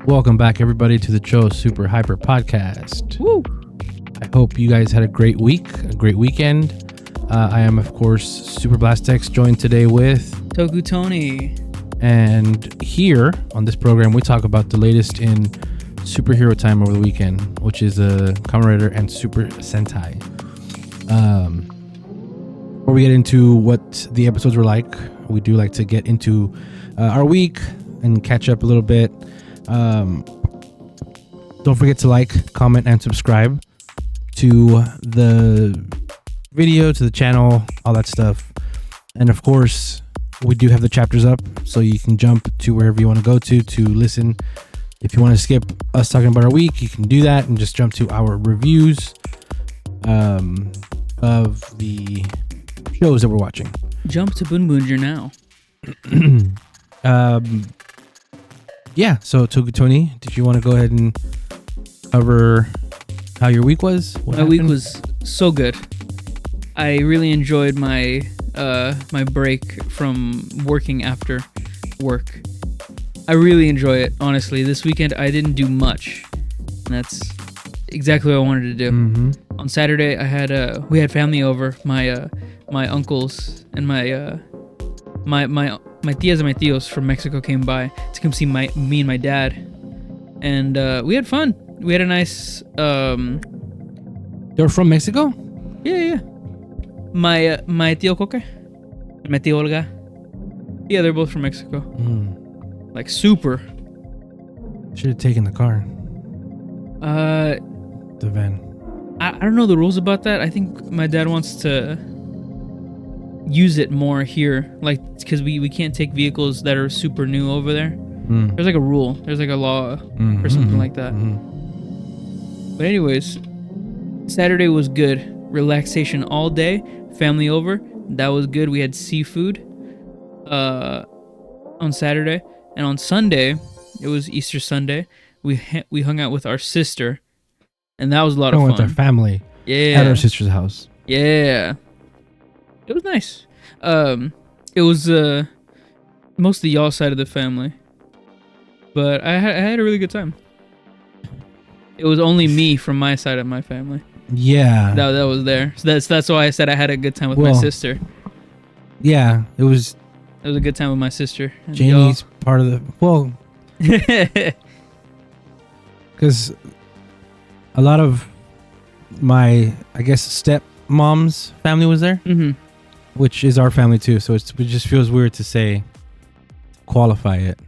Welcome back, everybody, to the Cho Super Hyper Podcast. Woo! I hope you guys had a great week, a great weekend. I am, of course, Super Blastex, joined today with Toku Tony. And here on this program, we talk about the latest in superhero time over the weekend, which is Kamen Rider and Super Sentai. Before we get into what the episodes were like, we do like to get into our week and catch up a little bit. Don't forget to like, comment, and subscribe to the video, to the channel, all that stuff. And of course, we do have the chapters up, so you can jump to wherever you want to go to listen. If you want to skip us talking about our week, you can do that and just jump to our reviews of the shows that we're watching. Jump to Boonboomger now. Yeah, so Toku Tony, did you want to go ahead and cover how your week was? My week was so good. I really enjoyed my my break from working after work. I really enjoy it, honestly. This weekend I didn't do much, and that's exactly what I wanted to do. Mm-hmm. On Saturday we had family over. My uncles and my tias and my tios from Mexico came by to come see me and my dad, and we had fun. We had a nice. They're from Mexico? Yeah. My tío Coque and my tía Olga. Yeah, they're both from Mexico. Like super. Should have taken the car. The van. I don't know the rules about that. I think my dad wants to use it more here, like, because we can't take vehicles that are super new over there. There's like a rule. There's like a law or something like that. But anyways, Saturday was good. Relaxation all day. Family over. That was good. We had seafood on Saturday. And on Sunday, it was Easter Sunday. We hung out with our sister. And that was a lot of fun. With our family. Yeah. At our sister's house. Yeah. It was nice. It was mostly y'all's side of the family. But I had a really good time. It was only me from my side of my family. Yeah. That was there. So that's why I said I had a good time with my sister. Yeah, it was a good time with my sister. Janie's part of the because a lot of my, I guess, stepmom's family was there, which is our family too. So it just feels weird to say, qualify it.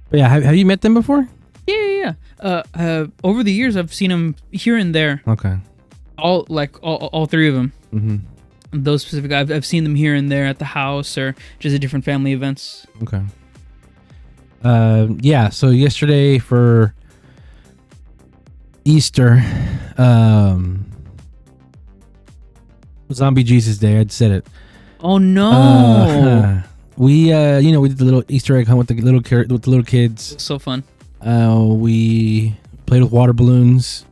But yeah, have you met them before? Yeah. Over the years, I've seen them here and there. Okay. All three of them. Those specific, I've seen them here and there at the house or just at different family events. Okay. Yeah. So yesterday for Easter, Zombie Jesus Day. I'd said it. Oh no. We we did the little Easter egg hunt with the little kids. So fun. We played with water balloons,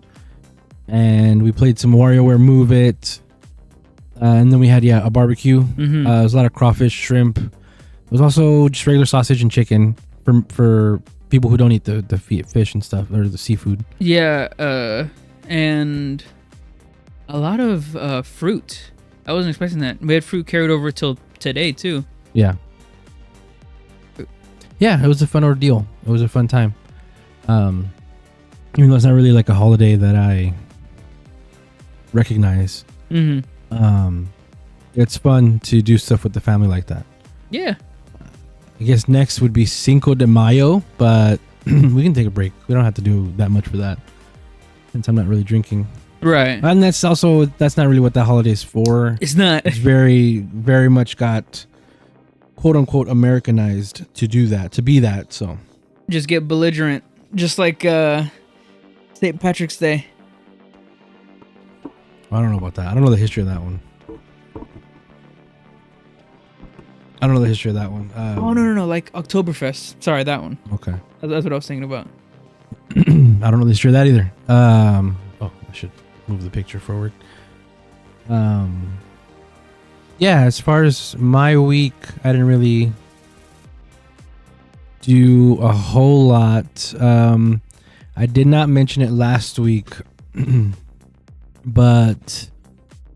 and we played some WarioWare Move It, and then we had a barbecue. There was a lot of crawfish, shrimp. There was also just regular sausage and chicken for people who don't eat the fish and stuff, or the seafood. Yeah, and a lot of fruit. I wasn't expecting that. We had fruit carried over till today too. Yeah, it was a fun ordeal. It was a fun time. Even though it's not really like a holiday that I recognize. It's fun to do stuff with the family like that. Yeah. I guess next would be Cinco de Mayo, but we can take a break. We don't have to do that much for that, since I'm not really drinking. Right. And that's not really what that holiday is for. It's not. It's very, very much got quote unquote Americanized to do that, to be that. So just get belligerent, just like St. Patrick's Day. I don't know about that. I don't know the history of that one. Oh, no. Like Oktoberfest. Sorry, that one. Okay. That's what I was thinking about. I don't really sure that either. I should move the picture forward. Yeah, as far as my week, I didn't really do a whole lot. I did not mention it last week, but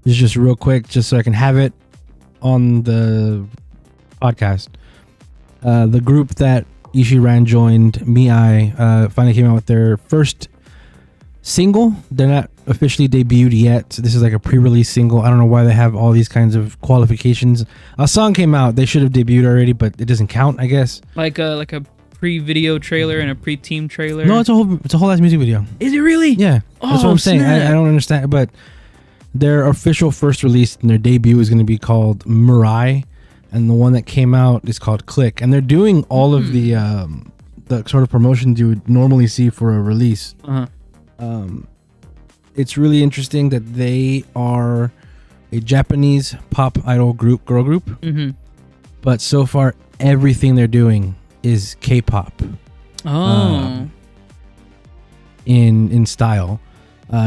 it's just real quick, just so I can have it on the podcast. The group that Ishii Ran joined, Mi-ai, finally came out with their first single. They're not officially debuted yet. This is like a pre-release single. I don't know why they have all these kinds of qualifications. A song came out. They should have debuted already, but it doesn't count, I guess. Like a pre-video trailer and a pre-team trailer. No, it's a whole ass music video. Is it really? Yeah, that's what I'm saying. I don't understand, but their official first release and their debut is going to be called Mirai, and the one that came out is called Click. And they're doing all of the sort of promotions you would normally see for a release. It's really interesting that they are a Japanese pop idol girl group, but so far everything they're doing is K-pop. In style,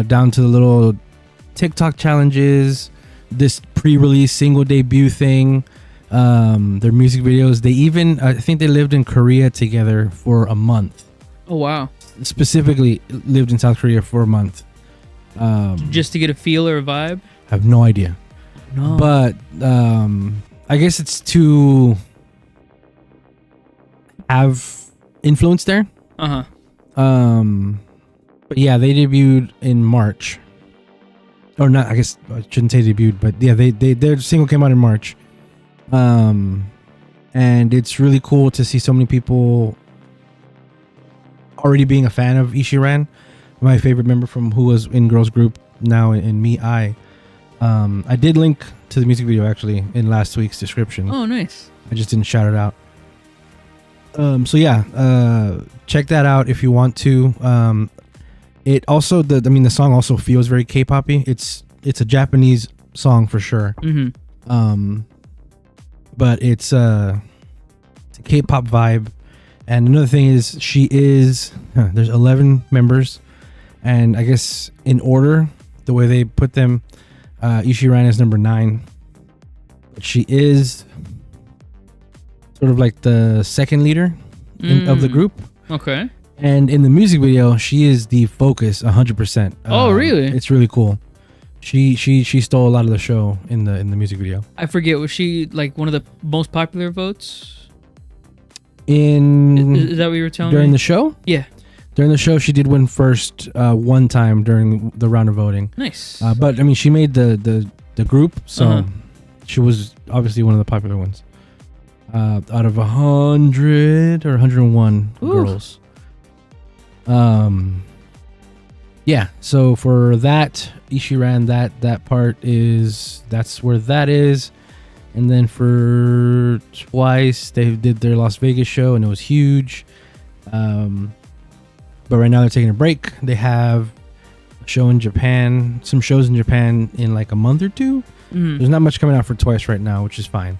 down to the little TikTok challenges, this pre-release single debut thing, their music videos. They even, I think they lived in Korea together for a month. Oh wow! Specifically lived in South Korea for a month. Just to get a feel or a vibe? I have no idea. No. But I guess it's to have influence there. But yeah, they debuted in March. Or not, I guess I shouldn't say debuted, but yeah, their single came out in March. And it's really cool to see so many people already being a fan of Ishii Ran, my favorite member from who was in girls group, now in Mi-ai. I did link to the music video actually in last week's description. Oh, nice. I just didn't shout it out. So yeah, check that out if you want to. It also, the song also feels very K-poppy. It's a Japanese song for sure. But it's a K-pop vibe. And another thing is there's 11 members, and I guess in order, the way they put them, Ishii Ran is number 9. But she is sort of like the second leader of the group. Okay. And in the music video, she is the focus 100%. Oh, really? It's really cool. She stole a lot of the show in the music video. I forget, was she like one of the most popular votes? Is that what you were telling me? During the show? Yeah. During the show, she did win first one time during the round of voting. Nice. But I mean, she made the group, so she was obviously one of the popular ones. Out of 100 or 101 girls. Yeah, so for that, Ishii Ran, that part that's where that is. And then for twice, they did their Las Vegas show, and it was huge. But right now they're taking a break. They have a show in Japan, some shows in Japan in like a month or two. There's not much coming out for twice right now, which is fine.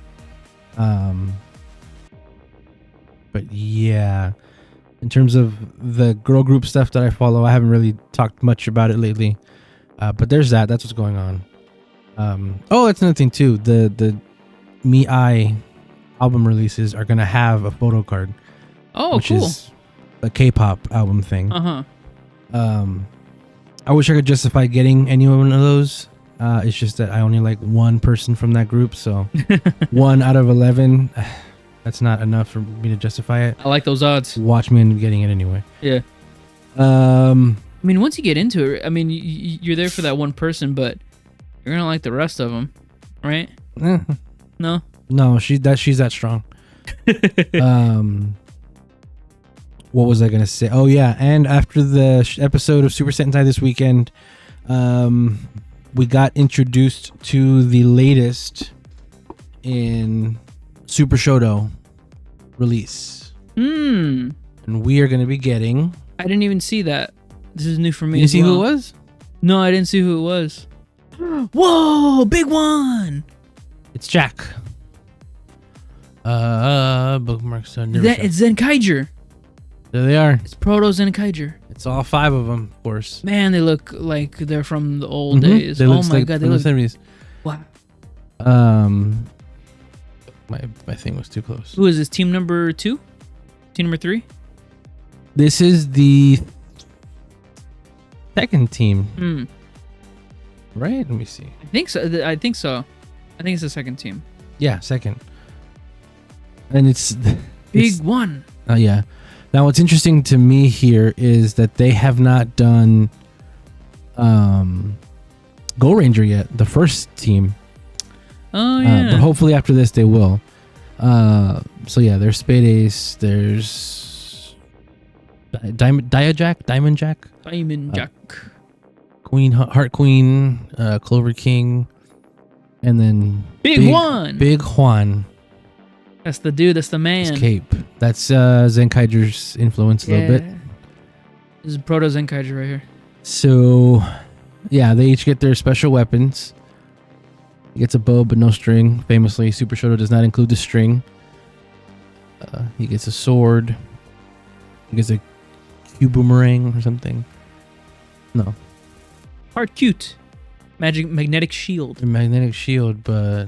But yeah, in terms of the girl group stuff that I follow, I haven't really talked much about it lately. But there's that. That's what's going on. That's another thing too. The Mi-ai album releases are gonna have a photo card. Oh, which cool. is a K-pop album thing. I wish I could justify getting any one of those. It's just that I only like one person from that group, so 1 out of 11. That's not enough for me to justify it. I like those odds. Watch me end up getting it anyway. Yeah. I mean, once you get into it, I mean, you're there for that one person, but you're gonna like the rest of them, right? No, she's that strong. What was I gonna say? Oh yeah, and after the episode of Super Sentai this weekend, we got introduced to the latest in Super Shoto release. And we are gonna be getting. I didn't even see that. This is new for me. You see who it was? No, I didn't see who it was. Whoa, big one! It's Jack. Bookmarks. It's Zenkaiger. There they are. It's Proto Zenkaiger. It's all 5 of them, of course. Man, they look like they're from the old days. They Oh look my like god, they from the look 70s. wow. My thing was too close. Who is this? Team number 2? Team number 3? This is the second team. Right? Let me see. I think so. I think it's the second team. Yeah, second. And it's Big one. Oh yeah. Now what's interesting to me here is that they have not done Go Ranger yet, the first team. Oh yeah. But hopefully after this they will. So yeah, there's Spade Ace, there's Diamond Jack, Queen, Heart Queen, Clover King, and then Big Juan. Big Juan. That's the dude. That's the man. His cape. That's Zenkaiger's influence a little bit. This is Proto Zenkaiger right here. So, yeah, they each get their special weapons. He gets a bow but no string. Famously, Super Shoto does not include the string. He gets a sword. He gets a Q boomerang or something. No. Heart cute. Magnetic shield. A magnetic shield, but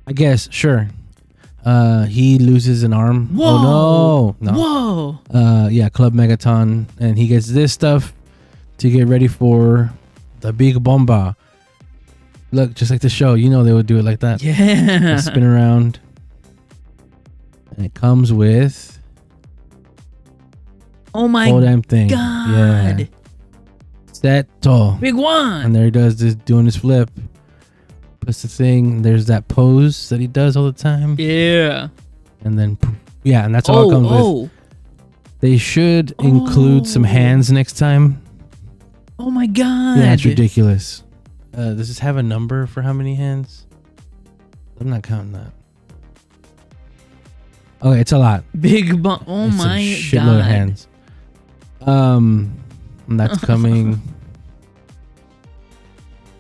I guess sure. He loses an arm. Whoa! Oh no! Whoa! Yeah, Club Megaton, and he gets this stuff to get ready for the big bomba. Look, just like the show, you know they would do it like that. Yeah. Spin around, and it comes with oh my whole damn thing. god! Yeah. Seto. Big one. And there he does this, doing his flip. Puts the thing. There's that pose that he does all the time. Yeah. And then, yeah, and that's all it comes with. They should include some hands next time. Oh my god. Yeah, it's ridiculous. Does this have a number for how many hands? I'm not counting that. Okay, it's a lot. Big bump. Oh it's my a god. shitload of hands. And that's coming.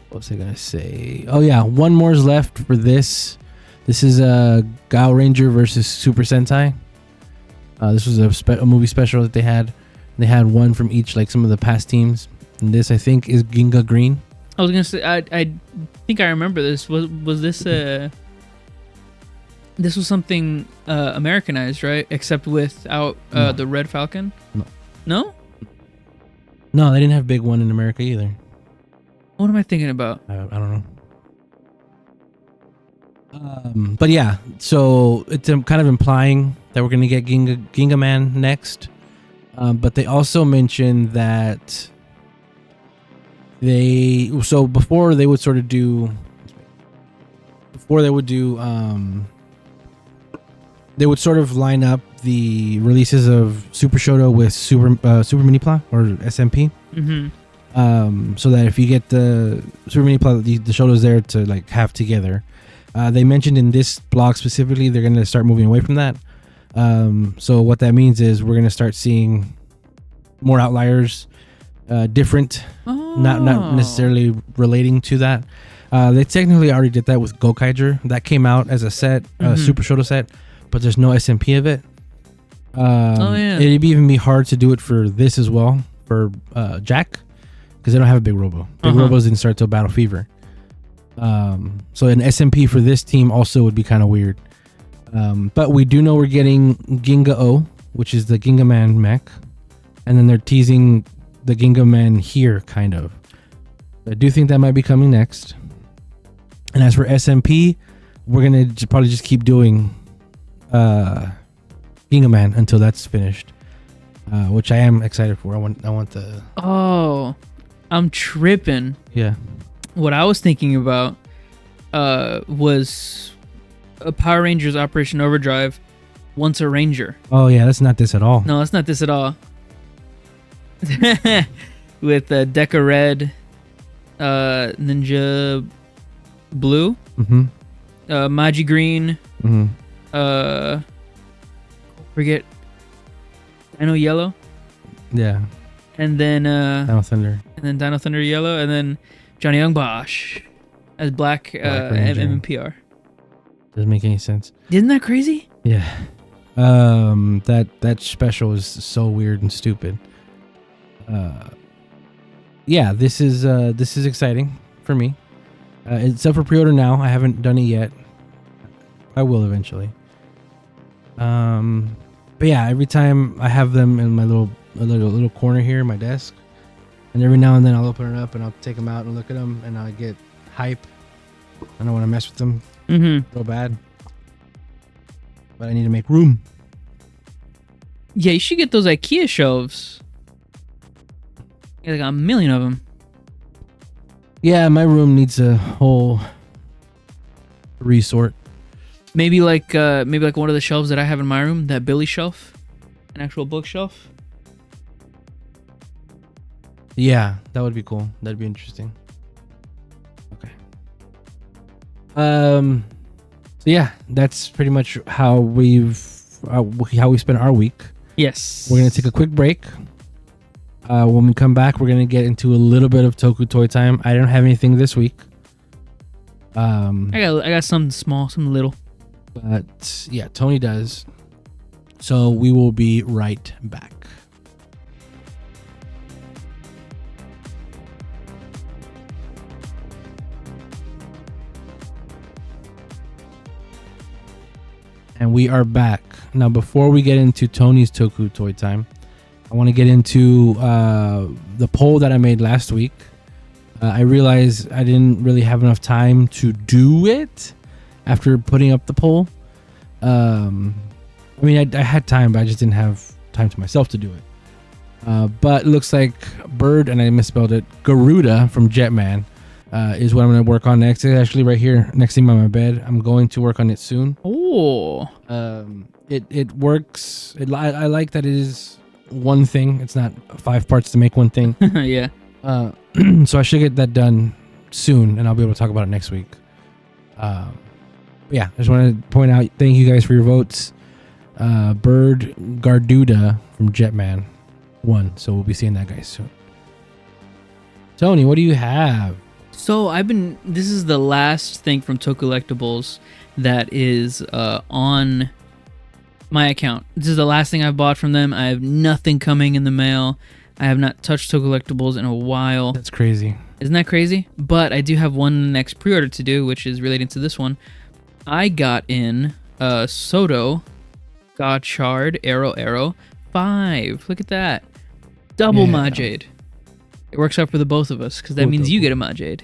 What was I gonna say? Oh yeah, one more is left for this. This is Gao Ranger versus Super Sentai. This was a movie special that they had. They had one from each, like some of the past teams. And this, I think, is Ginga Green. I was gonna say, I think I remember this. Was this this was something Americanized, right? Except without the Red Falcon. No. No. No, they didn't have Big One in America either. What am I thinking about? I don't know. But yeah, so it's kind of implying that we're gonna get Ginga Man next. But they also mentioned that before they would they would sort of line up the releases of Super Shoto with Super Mini-Pla or SMP. Mm-hmm. So that if you get the Super Mini-Pla, the Shoto's there to like have together. They mentioned in this blog specifically they're going to start moving away from that. So what that means is we're going to start seeing more outliers, different, not necessarily relating to that. They technically already did that with Gokaiger. That came out as a set, Super Shoto set, but there's no SMP of it. It'd even be hard to do it for this as well, for Jack, because they don't have a Big Robo. Big Robos didn't start till Battle Fever. So an SMP for this team also would be kind of weird. But we do know we're getting Ginga O, which is the Ginga Man mech. And then they're teasing the Ginga Man here, kind of. I do think that might be coming next. And as for SMP, we're going to probably just keep doing Ginga Man until that's finished. Which I am excited for. I want the... Oh, I'm tripping. Yeah. What I was thinking about was a Power Rangers Operation Overdrive Once a Ranger. Oh, yeah, that's not this at all. No, that's not this at all. With Deca Red, Ninja Blue, Magi Green, forget Dino Yellow. Yeah. And then Dino Thunder. And then Dino Thunder Yellow, and then Johnny Young Bosch as Black MMPR. Doesn't make any sense. Isn't that crazy? Yeah. That special is so weird and stupid. Yeah, this is exciting for me. It's up for pre-order now. I haven't done it yet. I will eventually. But yeah, every time I have them in my little corner here in my desk, and every now and then I'll open it up and I'll take them out and look at them, and I get hype. I don't want to mess with them real bad, but I need to make room. Yeah, you should get those IKEA shelves. You got a million of them. Yeah, my room needs a whole resort. Maybe like one of the shelves that I have in my room, that Billy shelf, an actual bookshelf. Yeah, that would be cool. That'd be interesting. Okay. So yeah, that's pretty much how we spent our week. Yes. We're gonna take a quick break. When we come back, we're gonna get into a little bit of Toku Toy Time. I don't have anything this week. I got something small, something little. But yeah, Tony does. So we will be right back. And we are back. Now, before we get into Tony's Toku Toy Time, I want to get into the poll that I made last week. I realized I didn't really have enough time to do it after putting up the poll. I mean, I had time, but I just didn't have time to myself to do it. But it looks like Bird, and I misspelled it, Garuda from Jetman is what I'm going to work on next. It's actually right here next to me on my bed. I'm going to work on it soon. Oh. It works. I like that it is one thing. It's not 5 parts to make one thing. Yeah. So I should get that done soon, and I'll be able to talk about it next week. Yeah, I just want to point out, thank you guys for your votes. Bird Garduda from Jetman won, so we'll be seeing that guy soon. Tony, what do you have? So this is the last thing from Toku Collectibles that is on my account. This is the last thing I've bought from them. I have nothing coming in the mail. I have not touched Toku Collectibles in a while. That's crazy. Isn't that crazy? But I do have one next pre-order to do, which is relating to this one. I got in Soto Gotchard Arrow 5. Look at that. Double Majade. It works out for the both of us, because that means you get a Majade.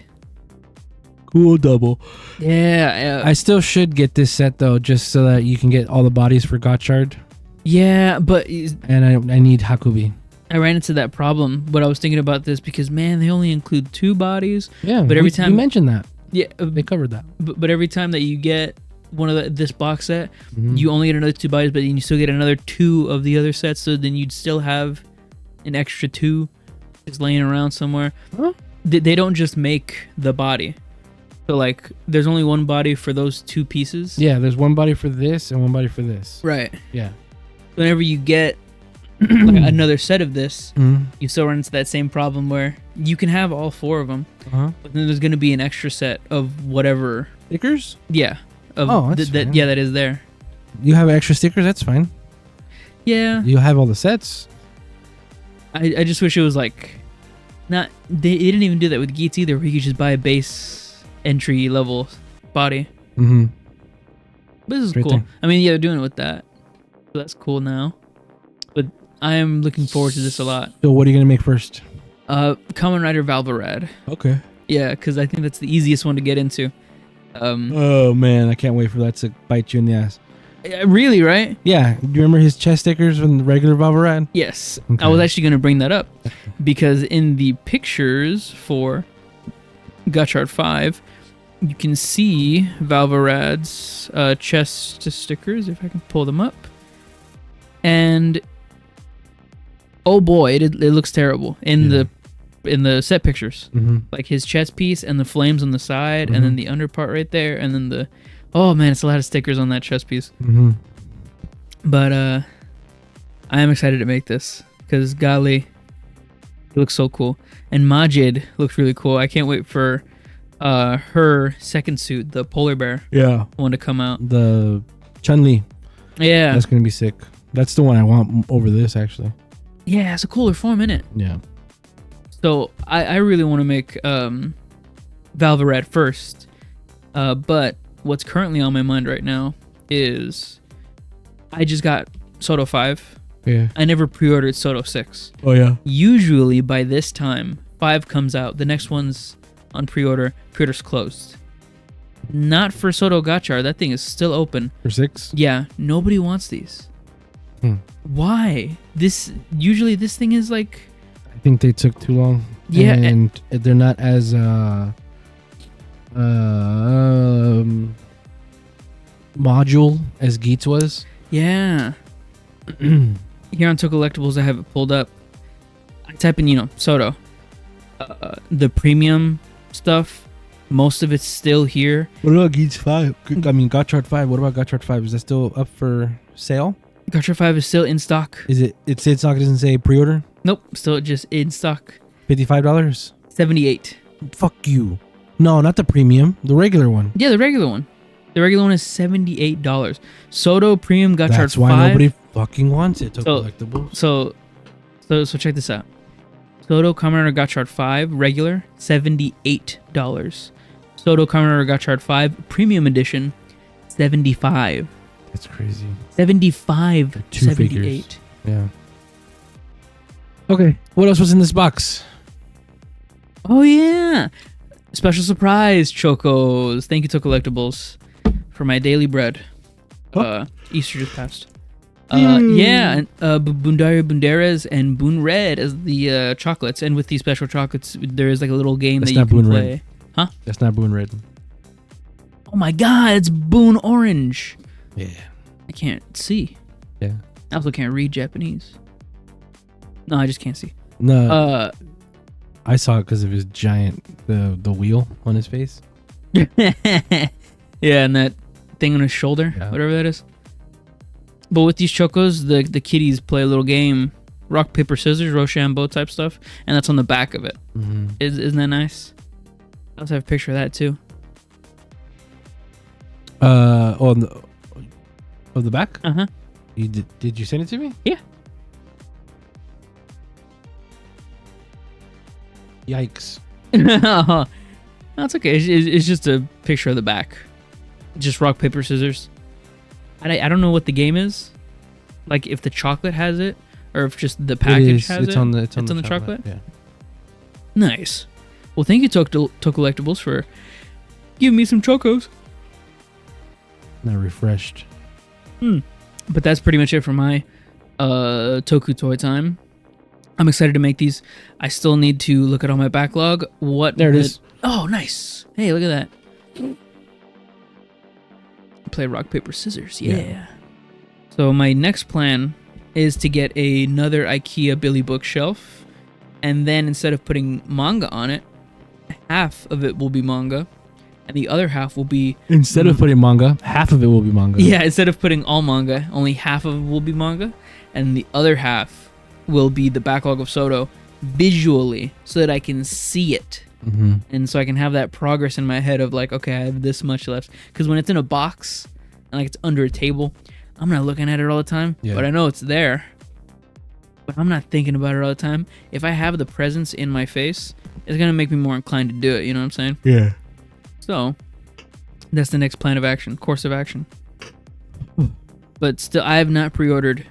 Cool double. Yeah. I still should get this set, though, just so that you can get all the bodies for Gotchard. Yeah, but... And I need Hakubi. I ran into that problem, but I was thinking about this because, man, they only include 2 bodies. Yeah, but every time you mentioned that. Yeah, they covered that. But every time that you get one of this box set, you only get another 2 bodies, but then you still get another 2 of the other sets. So then you'd still have an extra 2 just laying around somewhere. Huh? They don't just make the body. So like, there's only one body for those 2 pieces. Yeah, there's one body for this and one body for this. Right. Yeah. Whenever you get like another set of this, you still run into that same problem where you can have all 4 of them, but then there's going to be an extra set of whatever stickers. Yeah. That is there. You have extra stickers. That's fine. Yeah. You have all the sets. I just wish it was like not. They didn't even do that with Geats either, where you could just buy a base entry level body. But this is cool. I mean, yeah, they're doing it with that, so that's cool now. But I am looking forward to this a lot. So what are you gonna make first? Kamen Rider Valvarad. Okay. Yeah, because I think that's the easiest one to get into. Oh man, I can't wait for that to bite you in the ass. Really, right? Yeah. Do you remember his chest stickers from the regular Valvarad? Yes. Okay. I was actually going to bring that up because in the pictures for Gotchard 5, you can see Valvarad's chest stickers, if I can pull them up. And oh boy, it looks terrible in the set pictures. Like his chest piece and the flames on the side, and then the under part right there, and then oh man, it's a lot of stickers on that chest piece. But I am excited to make this because golly, it looks so cool. And Majid looks really cool. I can't wait for her second suit, the polar bear one, to come out. The Chun-Li. Yeah. That's gonna be sick. That's the one I want over this, actually. Yeah, it's a cooler form, isn't it? Yeah. So I really want to make Valvaret first. But what's currently on my mind right now is I just got Soto 5. Yeah. I never pre-ordered Soto 6. Oh, yeah. Usually by this time, 5 comes out. The next one's on pre-order. Pre-order's closed. Not for Soto Gotchard. That thing is still open. For 6? Yeah. Nobody wants these. Why? Usually this thing is like... I think they took too long. Yeah. And they're not as... module as Geats was. Yeah. Here on Toku Collectibles, I have it pulled up. I type in, Soto. The premium stuff, most of it's still here. What about Geats 5? I mean, Gotchard 5. What about Gotchard 5? Is that still up for sale? Gotchard 5 is still in stock. Is it? It's in stock. It doesn't say pre-order? Nope, still just in stock. $55? $78. Fuck you. No, not the premium. The regular one. Yeah, the regular one. The regular one is $78. Soto Premium Gotchard 5. That's why nobody fucking wants it. Collectibles. So check this out. Soto Kamen Rider Gotchard 5 regular, $78. Soto Kamen Rider Gotchard 5 Premium Edition, $75. That's crazy. 75. For two 78. figures. Yeah. Okay. What else was in this box? Oh yeah. Special surprise chocos. Thank you to Collectibles for my daily bread. Easter just passed. Yeah, and Bundaria Bunderas and Boon Red as the chocolates, and with these special chocolates, there is like a little game that you can play. Red. Huh? That's not Boon Red. Oh my God, it's Boon Orange. Yeah. I can't see. Yeah. I also can't read Japanese. No, I just can't see. No. I saw it because of his giant the wheel on his face. Yeah, and that thing on his shoulder, whatever that is. But with these chocos, the kiddies play a little game, rock, paper, scissors, Rochambeau type stuff, and that's on the back of it. Mm-hmm. Isn't that nice? I also have a picture of that too. On the back? Uh-huh. Did you send it to me? Yeah. Yikes. No, it's okay. It's just a picture of the back. Just rock, paper, scissors. I don't know what the game is. Like if the chocolate has it, or if just the package has it. It's on the chocolate. Yeah. Nice. Well, thank you, Toku Collectibles, for giving me some chocos. Not refreshed. But that's pretty much it for my Toku Toy Time. I'm excited to make these. I still need to look at all my backlog. There it is. Oh, nice. Hey, look at that. Play rock, paper, scissors. Yeah. So my next plan is to get another IKEA Billy bookshelf, and then instead of putting manga on it, half of it will be manga, and the other half will be... Instead of putting manga, half of it will be manga. Yeah, instead of putting all manga, only half of it will be manga, and the other half will be the backlog of Soto visually, so that I can see it. Mm-hmm. And so I can have that progress in my head of like, okay, I have this much left. Because when it's in a box and like it's under a table, I'm not looking at it all the time, but I know it's there. But I'm not thinking about it all the time. If I have the presence in my face, it's gonna make me more inclined to do it. You know what I'm saying? Yeah. So that's the next plan of action, course of action. But still, I have not pre-ordered.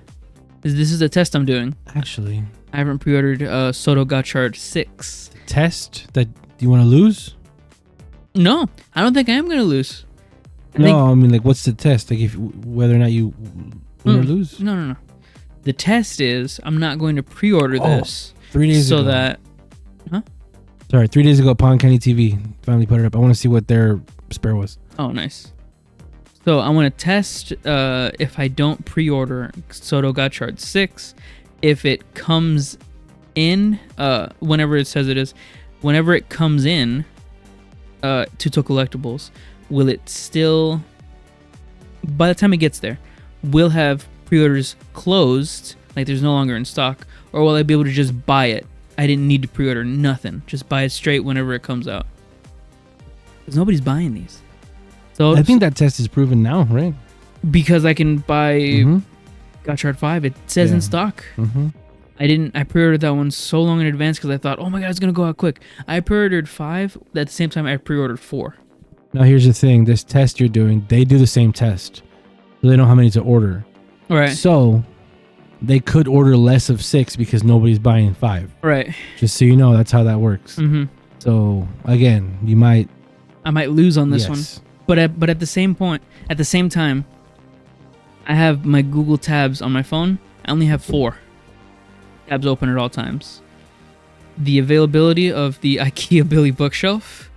This is a test I'm doing. Actually, I haven't pre-ordered Soto Gotchard 6. Test that you want to lose? No, I don't think I am going to lose. I mean, like, what's the test? Like, whether or not you win or lose? No. The test is I'm not going to pre-order this. 3 days ago. So that... Huh? Sorry, 3 days ago, Pond County TV finally put it up. I want to see what their spare was. Oh, nice. So I want to test if I don't pre-order Soto Gotchard 6, if it comes in, whenever it says it is, whenever it comes in to Toku Collectibles, will it still, by the time it gets there, will have pre-orders closed, like there's no longer in stock, or will I be able to just buy it? I didn't need to pre-order nothing, just buy it straight whenever it comes out. Because nobody's buying these. So I think that test is proven now, right? because I can buy Gotchard 5. It says in stock. I pre-ordered that one so long in advance because I thought, oh my god, it's gonna go out quick. I pre-ordered 5 at the same time I pre-ordered 4. Now here's the thing: this test you're doing, they do the same test, so they know how many to order. Right. So they could order less of 6 because nobody's buying 5. Right. Just so you know, that's how that works. So again, I might lose on this one, but at the same time, I have my Google tabs on my phone. I only have 4 tabs open at all times. The availability of the IKEA Billy bookshelf,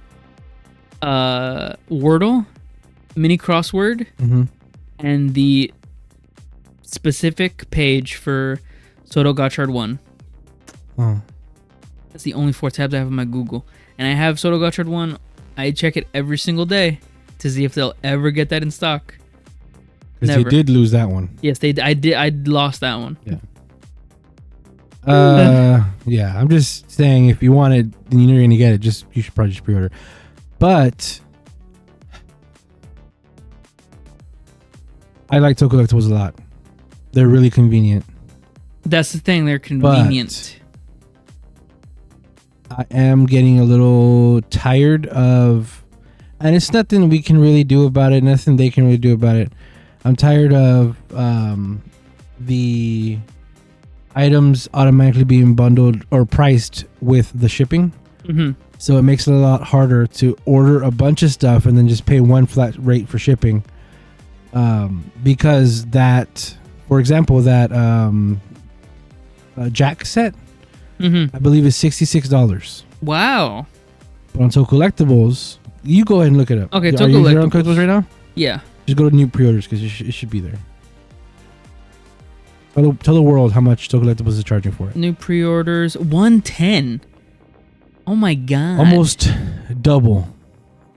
Wordle, mini crossword, and the specific page for Soto Gotchard 1. That's the only 4 tabs I have in my Google. And I have Soto Gotchard 1. I check it every single day to see if they'll ever get that in stock. Because they did lose that one. Yes, they did. I did. I lost that one. Yeah. Yeah. I'm just saying, if you want it, then you know you're gonna get it. You should probably just pre-order. But I like Toku Collectibles a lot. They're really convenient. That's the thing. They're convenient. But I am getting a little tired of, and it's nothing we can really do about it. Nothing they can really do about it. I'm tired of the items automatically being bundled or priced with the shipping. So it makes it a lot harder to order a bunch of stuff and then just pay one flat rate for shipping. Because that, for example, that Jack set, I believe is $66. Wow. But on Toku Collectibles, you go ahead and look it up. Okay, Are you on Collectibles right now? Yeah. Just go to new pre-orders because it should be there. Tell the world how much Toku Collectibles is charging for it. New pre-orders, $110. Oh my god. Almost double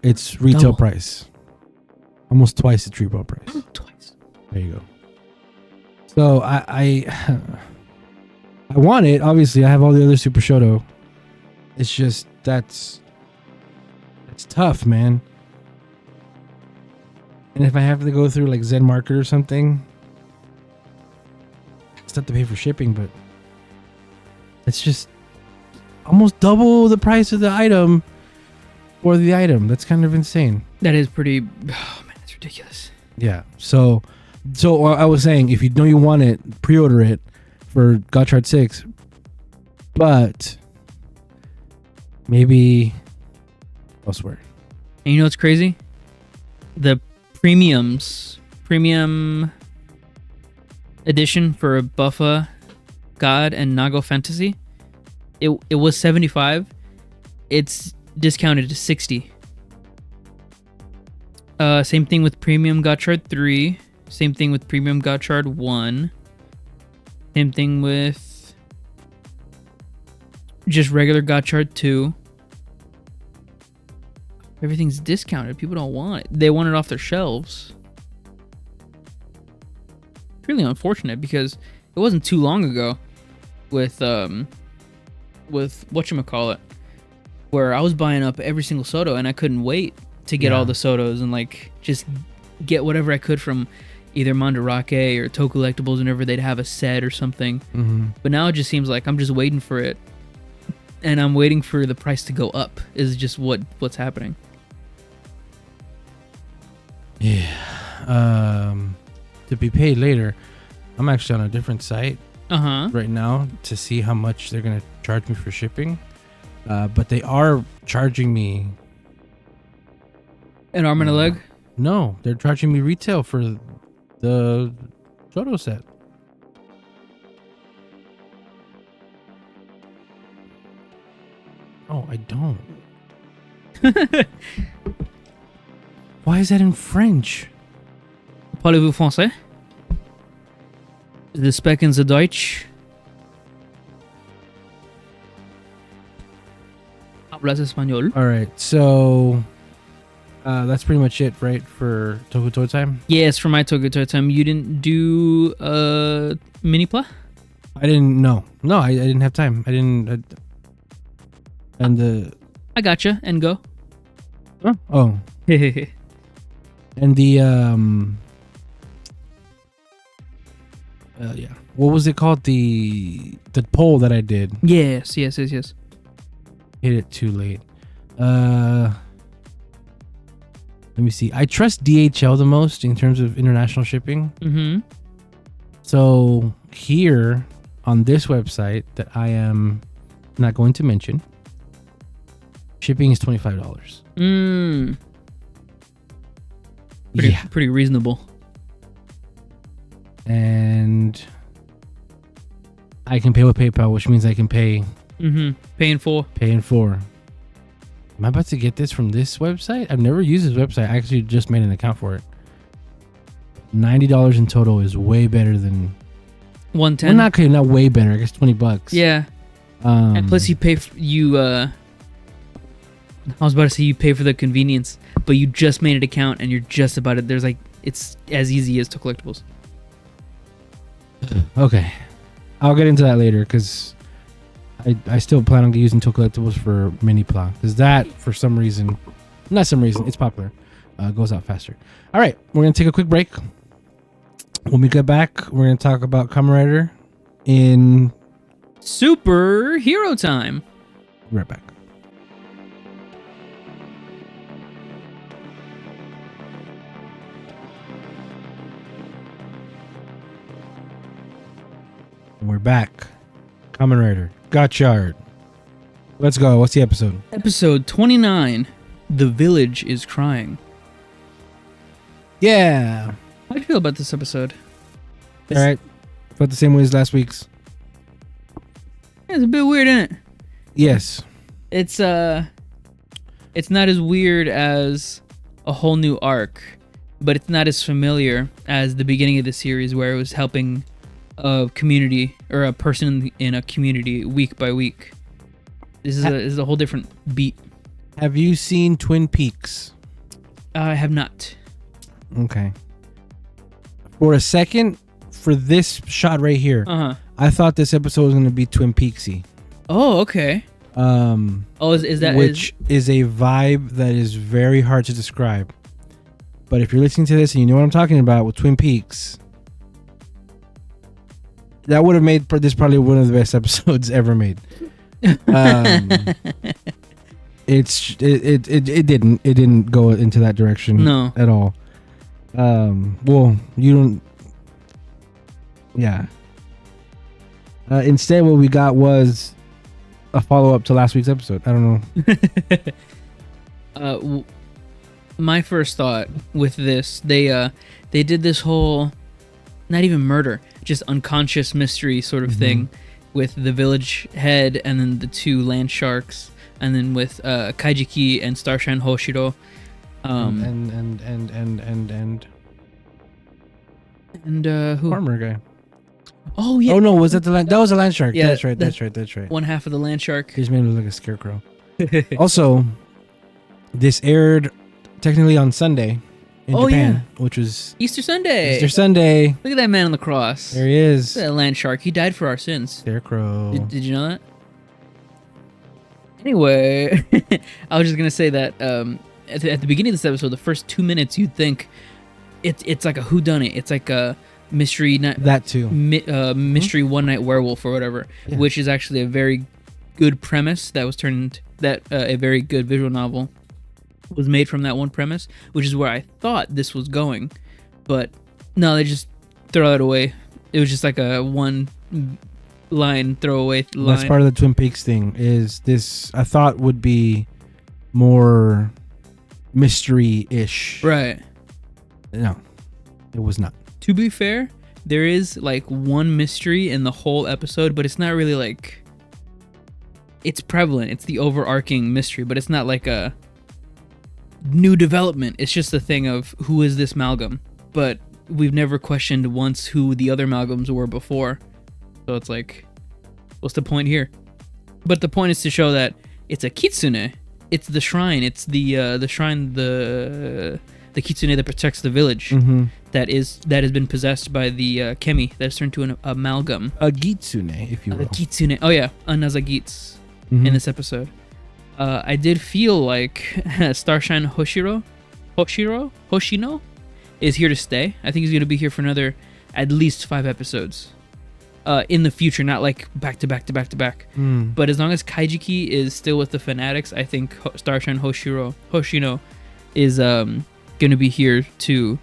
its retail price. Almost twice its retail price. Twice. There you go. So I want it. Obviously, I have all the other Super Shoto. It's just that's tough, man. And if I have to go through like Zen Market or something, it's not to pay for shipping, but it's just almost double the price of the item for the item. That's kind of insane. That is pretty. Oh man, that's ridiculous. Yeah. So I was saying, if you know you want it, pre-order it for Gotchard 6, but maybe elsewhere. And you know what's crazy? The premium edition for Buffa, God, and Nago Fantasy, it was $75. It's discounted to $60. Same thing with Premium Gotchard 3. Same thing with Premium Gotchard 1. Same thing with just regular Gotchard 2. Everything's discounted. People don't want it. They want it off their shelves. It's really unfortunate because it wasn't too long ago with whatchamacallit, where I was buying up every single Soto and I couldn't wait to get all the Sotos and like just get whatever I could from either Mandarake or Toku Collectibles whenever they'd have a set or something. But now it just seems like I'm just waiting for it, and I'm waiting for the price to go up is just what's happening. Yeah. To be paid later. I'm actually on a different site right now to see how much they're going to charge me for shipping. But they are charging me an arm and a leg? No, they're charging me retail for the Soto set. Oh, I don't. Why is that in French? Parlez-vous français? The Specken Sie Deutsch? Hablas español? All right, so that's pretty much it, right, for Toku Toy Time? Yes, for my Toku Toy Time. You didn't do mini pla? I didn't know. No, I didn't have time. I didn't. I gotcha. And go. Oh. And the Yeah. What was it called? The poll that I did. Yes. Hit it too late. Let me see. I trust DHL the most in terms of international shipping. Mm-hmm. So here on this website that I am not going to mention, shipping is $25. Pretty reasonable. And I can pay with PayPal, which means I can pay. Pay in full. Am I about to get this from this website? I've never used this website. I actually just made an account for it. $90 in total is way better than $110. Well, not way better. I guess $20. Yeah. And plus you pay I was about to say you pay for the convenience, but you just made an account and you're just about it. There's like, it's as easy as to collectibles. Okay. I'll get into that later because I still plan on using Toku Collectibles for Mini Pla because that, for some reason, it's popular. Goes out faster. All right, we're going to take a quick break. When we get back, we're going to talk about Kamen Rider in Superhero Time. Right back. We're back. Kamen Rider Gotchard. Let's go. What's the episode? Episode 29. The Village is Crying. Yeah. How do you feel about this episode? All right. Felt the same way as last week's. Yeah, it's a bit weird, isn't it? Yes. It's not as weird as a whole new arc, but it's not as familiar as the beginning of the series where it was helping a community or a person in a community week by week. This is a whole different beat. Have you seen Twin Peaks? I have not. Okay. For a second, for this shot right here, I thought this episode was going to be Twin Peaksy. Oh, okay. Is that which is a vibe that is very hard to describe. But if you're listening to this and you know what I'm talking about with Twin Peaks, that would have made this probably one of the best episodes ever made. It didn't go into that direction at all. Well, you don't. Yeah. Instead, what we got was a follow-up to last week's episode. I don't know. My first thought with this, they did this whole, not even murder, just unconscious mystery sort of thing with the village head and then the two land sharks and then with Kaijiki and Starshine Hoshiro. And who? Farmer guy. Oh yeah. Oh no, was that the land? That was a land shark. Yeah, that's right. One half of the land shark. His man was like a scarecrow. Also, this aired technically on Sunday in Japan, which was Easter Sunday. Look at that man on the cross. There he is. Look at that land shark. He died for our sins. Scarecrow. Did you know that? Anyway, I was just gonna say that at the beginning of this episode, the first 2 minutes, you'd think it's like a whodunit. It's like a mystery night. That too. Mystery one night werewolf or whatever, which is actually a very good premise that was turned a very good visual novel was made from that one premise, which is where I thought this was going, but no, they just throw it away. It was just like a one line throwaway line. That's part of the Twin Peaks thing. Is this I thought would be more mystery-ish. Right. No, it was not. To be fair, there is like one mystery in the whole episode, but it's not really like, it's prevalent. It's the overarching mystery, but it's not like a new development. It's just a thing of who is this Malgam, but we've never questioned once who the other Malgams were before. So it's like, what's the point here? But the point is to show that it's a kitsune. It's the shrine. It's the shrine, the kitsune that protects the village. That has been possessed by the kemi that's turned to an amalgam. A gitsune, if you will. A kitsune. Oh yeah, a Nazagits in this episode. I did feel like Starshine Hoshino is here to stay. I think he's going to be here for another at least 5 episodes in the future, not like back to back to back to back. But as long as Kaijiki is still with the Fanatics, I think Starshine Hoshino is going to be here to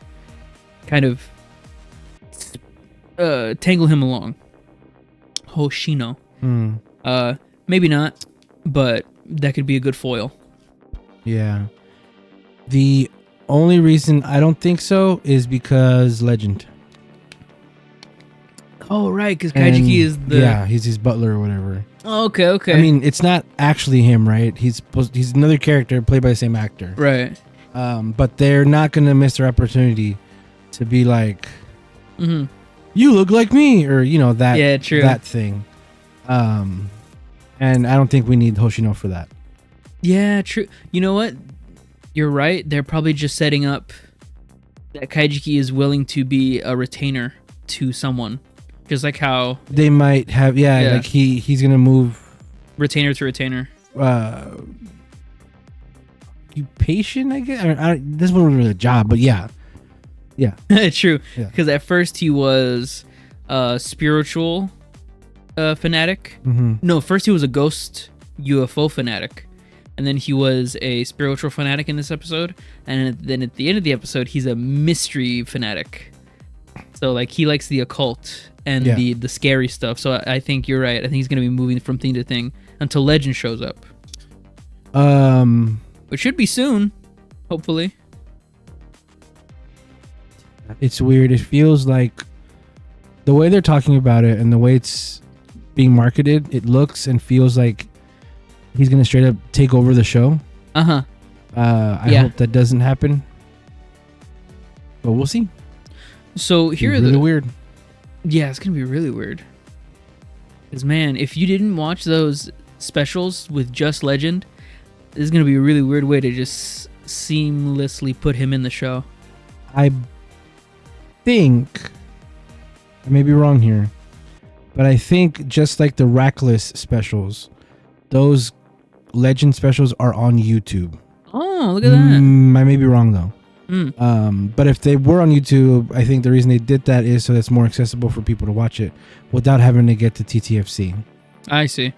kind of tangle him along. Hoshino. Maybe not, but that could be a good foil. Yeah. The only reason I don't think so is because Legend. Oh, right, because Kaijiki is the... Yeah, he's his butler or whatever. Oh, okay. I mean, it's not actually him, right? He's another character played by the same actor. Right. But they're not going to miss their opportunity to be like, you look like me, or, that thing. And I don't think we need Hoshino for that. Yeah, true. You know what? You're right. They're probably just setting up that Kaijiki is willing to be a retainer to someone. Just like how... They might have, like he's going to move... Retainer to retainer. Occupation, I guess? This wasn't really a job, but yeah. Yeah. True. Because at first he was a spiritual fanatic. No, first he was a ghost UFO fanatic. And then he was a spiritual fanatic in this episode. And then at the end of the episode, he's a mystery fanatic. So like he likes the occult and the scary stuff. So I think you're right. I think he's going to be moving from thing to thing until Legend shows up. Which should be soon, hopefully. It's weird. It feels like the way they're talking about it and the way it's being marketed, it looks and feels like he's going to straight up take over the show. I hope that doesn't happen. But we'll see. So here really weird. Yeah, it's going to be really weird. Because, man, if you didn't watch those specials with just Legend, this is going to be a really weird way to just seamlessly put him in the show. I think, I may be wrong here, but I think just like the Rackless specials, those Legend specials are on YouTube. Oh, look at that. I may be wrong though. But if they were on YouTube, I think the reason they did that is so that's more accessible for people to watch it without having to get to TTFC. I see.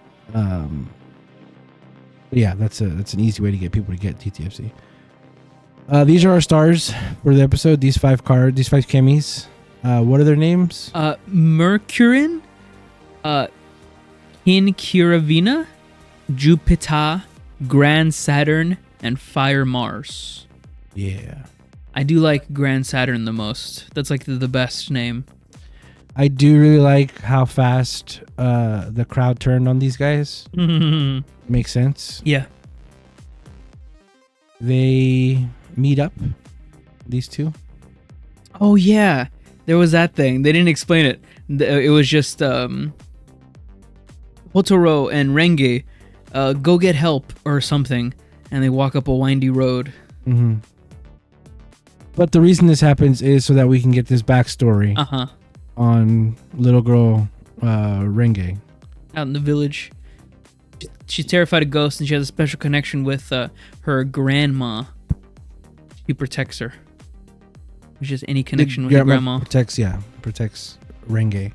Yeah, that's an easy way to get people to get TTFC. These are our stars for the episode. These 5 Kemis. What are their names? Mercurin, Kinkiravina, Jupiter, Grand Saturn, and Fire Mars. Yeah. I do like Grand Saturn the most. That's like the best name. I do really like how fast the crowd turned on these guys. Makes sense. Yeah. They meet up, these two. Oh, yeah. There was that thing. They didn't explain it. It was just Hotoro and Renge go get help or something, and they walk up a windy road. But the reason this happens is so that we can get this backstory on little girl Renge. Out in the village. She's terrified of ghosts, and she has a special connection with her grandma. She protects her. It's just any connection with your grandma. Protects Renge.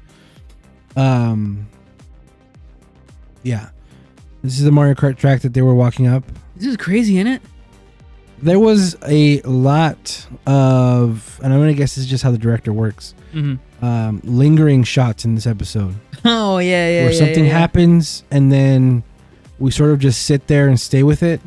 Yeah. This is the Mario Kart track that they were walking up. This is crazy, isn't it? There was a lot of, and I'm going to guess this is just how the director works, lingering shots in this episode. Oh, yeah. Where something happens, and then we sort of just sit there and stay with it.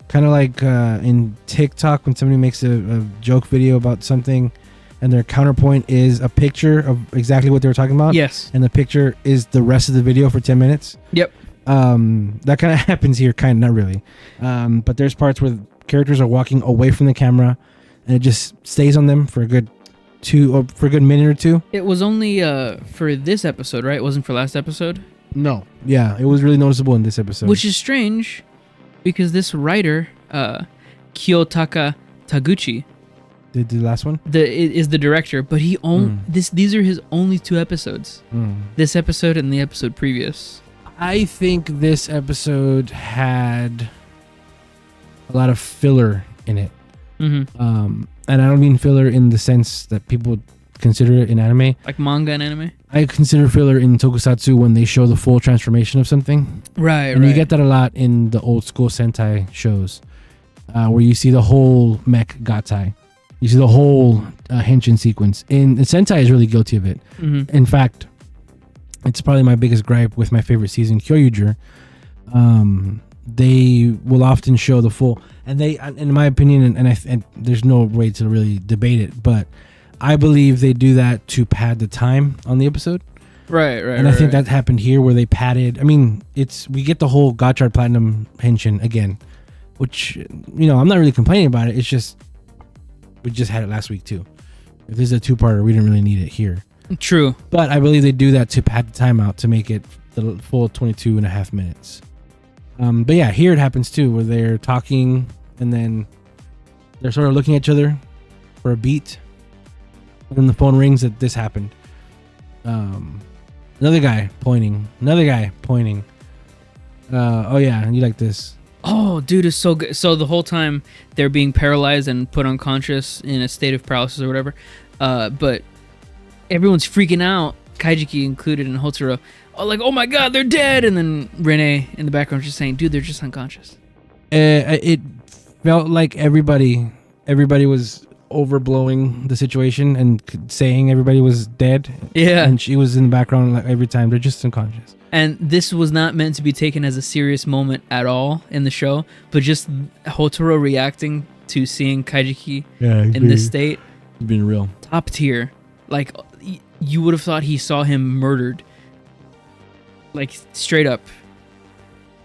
Kind of like in TikTok when somebody makes a joke video about something, and their counterpoint is a picture of exactly what they were talking about. Yes. And the picture is the rest of the video for 10 minutes. Yep. That kind of happens here, kind of, not really. But there's parts where characters are walking away from the camera, and it just stays on them for a good minute or two. It was only for this episode, right? It wasn't for last episode? No. Yeah, it was really noticeable in this episode. Which is strange, because this writer, Kiyotaka Taguchi, the last one, is the director, but he these are his only 2 episodes. This episode and the episode previous. I think this episode had a lot of filler in it. And I don't mean filler in the sense that people consider it in anime. Like manga and anime? I consider filler in tokusatsu when they show the full transformation of something. Right. You get that a lot in the old school Sentai shows, where you see the whole mech gatai. You see the whole henshin sequence. And Sentai is really guilty of it. Mm-hmm. In fact, it's probably my biggest gripe with my favorite season, Kyoryuger. They will often show the full, and they, in my opinion, and there's no way to really debate it, but I believe they do that to pad the time on the episode. Right. And I think that happened here where they padded. I mean, we get the whole Gotchard Platinum henshin again, which, I'm not really complaining about it. It's just, we just had it last week too. If this is a two-parter, we didn't really need it here. True. But I believe they do that to pad the time out to make it the full 22 and a half minutes. But yeah, here it happens too, where they're talking and then they're sort of looking at each other for a beat. And then the phone rings that this happened. Another guy pointing. Oh yeah, you like this. Oh, dude, it's so good. So the whole time they're being paralyzed and put unconscious in a state of paralysis or whatever. But everyone's freaking out, Kaijiki included and Hotsuro. Oh my god, they're dead. And then Renee in the background just saying, dude, they're just unconscious. It felt like everybody was overblowing the situation and saying everybody was dead. Yeah. And she was in the background like every time. They're just unconscious. And this was not meant to be taken as a serious moment at all in the show, but just Hotsuro reacting to seeing Kaijiki in this state. Being real. Top tier. Like, you would have thought he saw him murdered. Like, straight up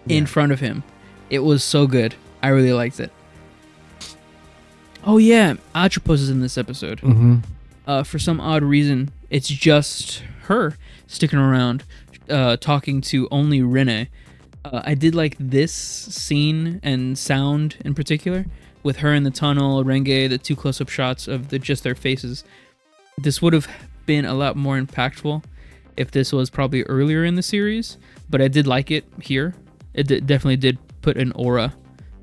in front of him. It was so good. I really liked it. Oh, yeah. Atropos is in this episode. Mm-hmm. For some odd reason, it's just her sticking around, talking to only Renee. I did like this scene and sound in particular, with her in the tunnel, Renge, the two close-up shots of just their faces. This would have been a lot more impactful if this was probably earlier in the series, but I did like it here. It definitely did put an aura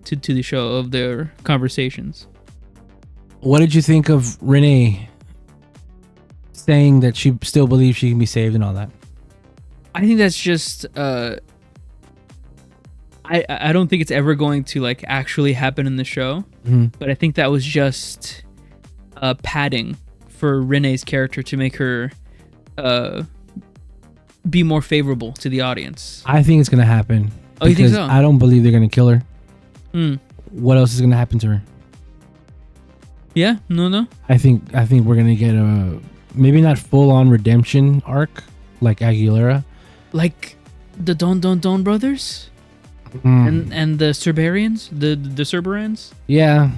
to the show of their conversations. What did you think of Renee saying that she still believes she can be saved and all that? I think that's just I don't think it's ever going to like actually happen in the show, but I think that was just padding for Renee's character to make her be more favorable to the audience. I think it's gonna happen. Oh, you think so? I don't believe they're gonna kill her. What else is gonna happen to her? Yeah, no. I think we're gonna get a maybe not full on redemption arc like Aguilera, like the Don brothers, and the Cerberians, the Cerberans. Yeah,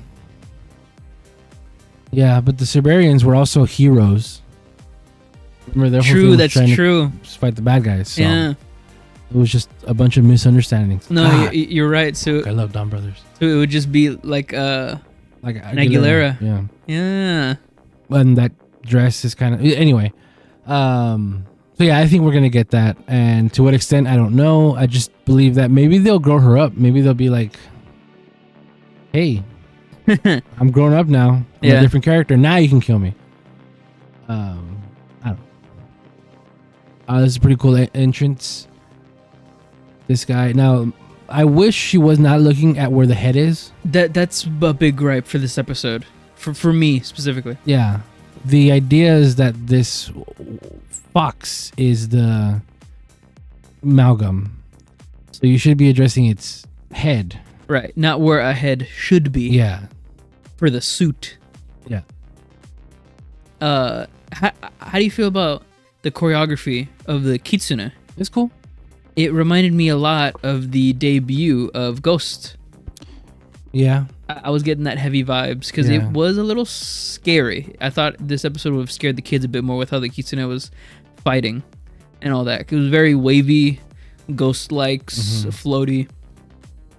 but the Cerberians were also heroes. Remember, their whole thing was trying to fight the bad guys. So yeah, it was just a bunch of misunderstandings. No, you're right. So I love Don Brothers. So it would just be like Aguilera. Yeah. And that dress is kind of anyway. So yeah, I think we're gonna get that, and to what extent I don't know. I just believe that maybe they'll grow her up. Maybe they'll be like, "Hey, I'm grown up now. I'm a different character. Now you can kill me." I don't know. This is a pretty cool entrance. This guy. Now, I wish she was not looking at where the head is. That's a big gripe for this episode. For me specifically. Yeah. The idea is that this fox is the amalgam. So you should be addressing its head. Right. Not where a head should be. Yeah. For the suit. Yeah. How do you feel about the choreography of the kitsune? It's cool. It reminded me a lot of the debut of Ghost. Yeah. I was getting that heavy vibes because it was a little scary. I thought this episode would have scared the kids a bit more with how the kitsune was fighting and all that. It was very wavy, ghost-like, floaty.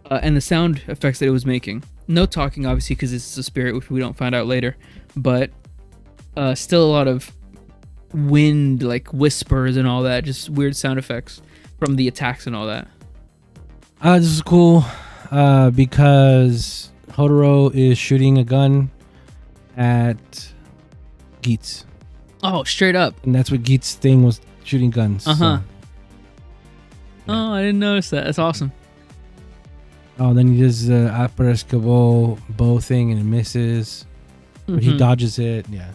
And the sound effects that it was making. No talking, obviously, because it's a spirit, which we don't find out later. But still a lot of wind, like whispers and all that. Just weird sound effects from the attacks and all that. This is cool because Hodoro is shooting a gun at Geets. Oh, straight up. And that's what Geet's thing was, shooting guns. Uh-huh. So. Oh, I didn't notice that. That's awesome. Oh, then he does the Aparescabo bow thing and it misses. But he dodges it. Yeah.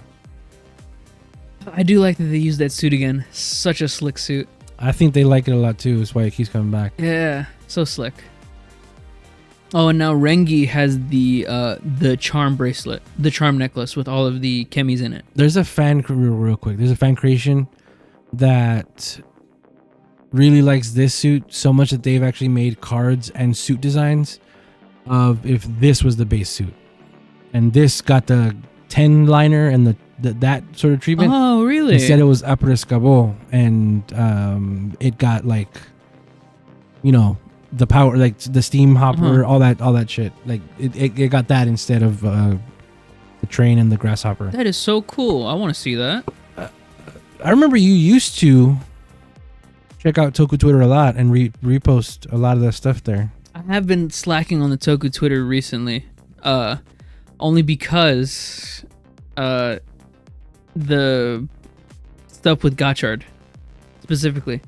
I do like that they use that suit again. Such a slick suit. I think they like it a lot too. That's why it keeps coming back. Yeah, so slick. Oh, and now Rengi has the charm bracelet, the charm necklace with all of the chemis in it. There's a real quick. There's a fan creation that really likes this suit so much that they've actually made cards and suit designs of if this was the base suit, and this got the 10 liner and that sort of treatment. Oh, really? Instead, it was Aparescabo, and it got like, the power, like the steam hopper, all that shit. Like it got that instead of the train and the grasshopper. That is so cool. I want to see that. I remember you used to check out Toku Twitter a lot and repost a lot of that stuff there. I have been slacking on the Toku Twitter recently, only because the stuff with Gotchard specifically.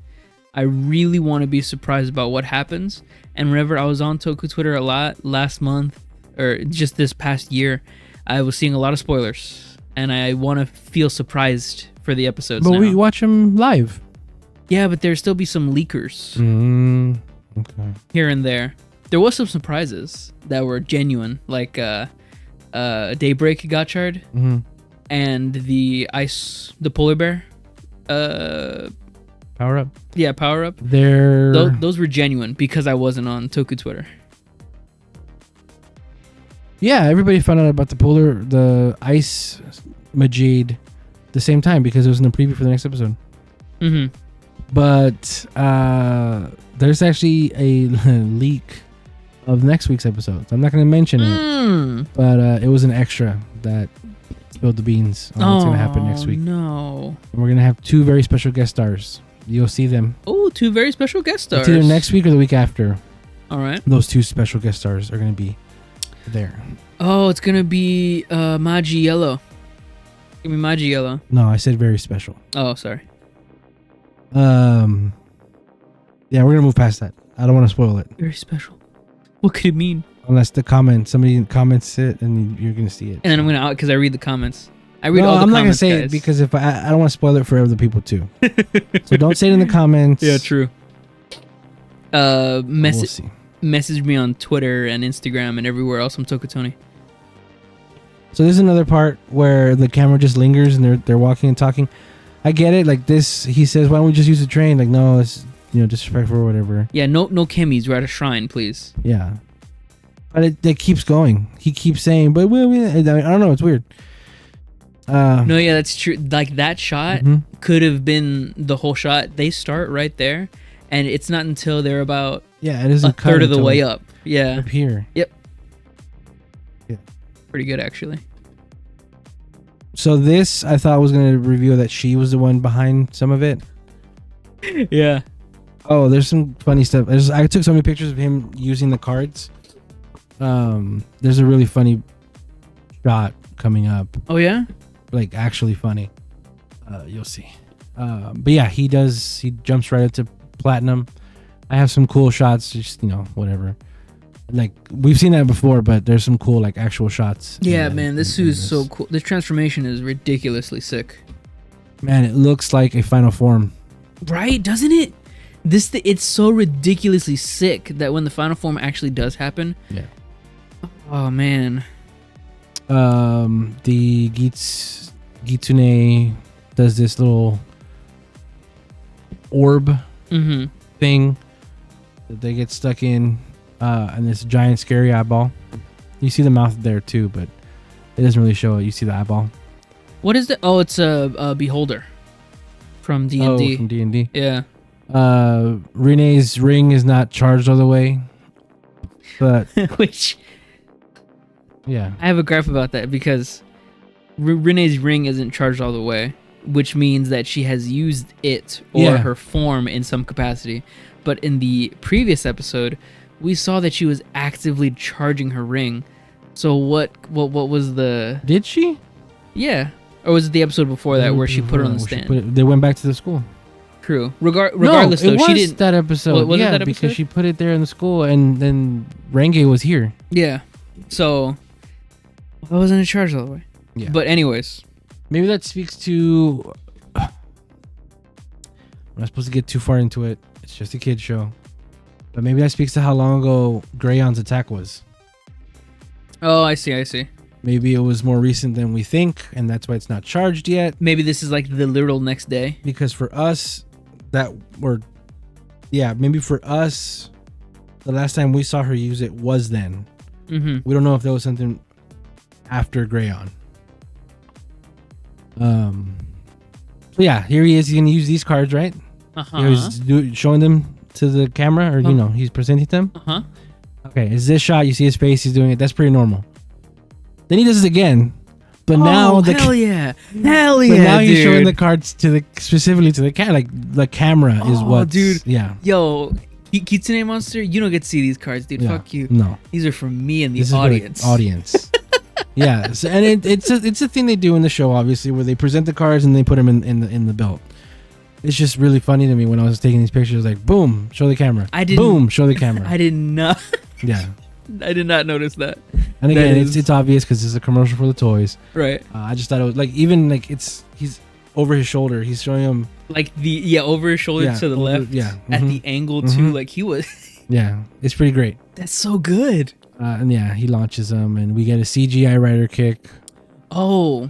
I really want to be surprised about what happens. And whenever I was on Toku Twitter a lot last month, or just this past year, I was seeing a lot of spoilers. And I want to feel surprised for the episodes. But we watch them live. Yeah, but there'll still be some leakers. Okay. Here and there. There was some surprises that were genuine, like Daybreak Gotchard and the polar bear. Power up. Yeah, power up. Those were genuine because I wasn't on Toku Twitter. Yeah, everybody found out about the ice Majid the same time because it was in the preview for the next episode. But there's actually a leak of next week's episode. So I'm not going to mention it, but it was an extra that spilled the beans on what's going to happen next week. No. And we're going to have 2 very special guest stars. You'll see them. Oh, 2 very special guest stars. It's either next week or the week after. All right. Those 2 special guest stars are going to be there. Oh, it's going to be Maji Yellow. Give me Maji Yellow. No, I said very special. Oh, sorry. Yeah, we're going to move past that. I don't want to spoil it. Very special. What could it mean? Unless somebody comments it and you're going to see it. And then I'm going to because I read the comments. I read all the comments. I'm not going to say it because if I don't want to spoil it for other people too. So don't say it in the comments. Yeah, true. We'll see. Message me on Twitter and Instagram and everywhere else. I'm Tokutoni. So there's another part where the camera just lingers and they're walking and talking. I get it. Like this, he says, "Why don't we just use the train?" Like, no, it's disrespectful or whatever. Yeah, no chemis. We're at a shrine, please. Yeah, but it keeps going. He keeps saying, "But I don't know. It's weird." No, yeah, that's true. Like that shot could have been the whole shot. They start right there, and it's not until they're about it is a third of the way up. Yeah, up here. Yep. Yeah, pretty good actually. So this, I thought was going to reveal that she was the one behind some of it. Yeah. Oh, there's some funny stuff. I took so many pictures of him using the cards. There's a really funny shot coming up. Oh yeah? Like actually funny. You'll see. But yeah, he jumps right up to platinum. I have some cool shots, just whatever. Like we've seen that before, but there's some cool like actual shots. Yeah, man, this suit is so cool. This transformation is ridiculously sick. Man, it looks like a final form. Right? Doesn't it? It's so ridiculously sick that when the final form actually does happen. Yeah. Oh man. The Gitsune does this little orb thing that they get stuck in, and this giant scary eyeball. You see the mouth there too, but it doesn't really show it. You see the eyeball. What is that? Oh, it's a beholder from D&D. Oh, from D&D. Yeah. Renee's ring is not charged all the way, but which. Yeah. I have a graph about that because Renee's ring isn't charged all the way, which means that she has used it or her form in some capacity. But in the previous episode, we saw that she was actively charging her ring. So what was the... Did she? Yeah. Or was it the episode before that where she put it on the stand? They went back to the school. True. Regardless, no, though, it she was didn't. that episode. Was it yeah, that episode? Because she put it there in the school, and then Renge was here. Yeah. So I wasn't in charge all the way. Yeah. But anyways, maybe that speaks to. I'm not supposed to get too far into it. It's just a kid show, but maybe that speaks to how long ago Grayon's attack was. Oh, I see. Maybe it was more recent than we think, and that's why it's not charged yet. Maybe this is like the literal next day. Because for us, maybe for us, the last time we saw her use it was then. Mm-hmm. We don't know if that was something after Grayon. So yeah, here he is. He's gonna use these cards, right? He's showing them to the camera, or he's presenting them. Okay, is this shot? You see his face. He's doing it. That's pretty normal. Then he does it again, but now hell yeah! But now he's showing the cards specifically to the camera. Like the camera is what, dude. Yeah. Yo, Kitsune Monster, you don't get to see these cards, dude. Yeah. Fuck you. No, these are for me and the this audience. Is for the audience. Yeah, so, and it's a thing they do in the show, obviously, where they present the cards and they put them in the belt. It's just really funny to me when I was taking these pictures. Like, boom, show the camera. Boom, show the camera. I did not. Yeah. I did not notice that. And again, it's obvious because it's a commercial for the toys. Right. I just thought it was like, even like he's over his shoulder. He's showing him like over his shoulder to the left. Yeah. At the angle too. Like he was. Yeah, it's pretty great. That's so good. And yeah, he launches them, and we get a CGI rider kick. Oh,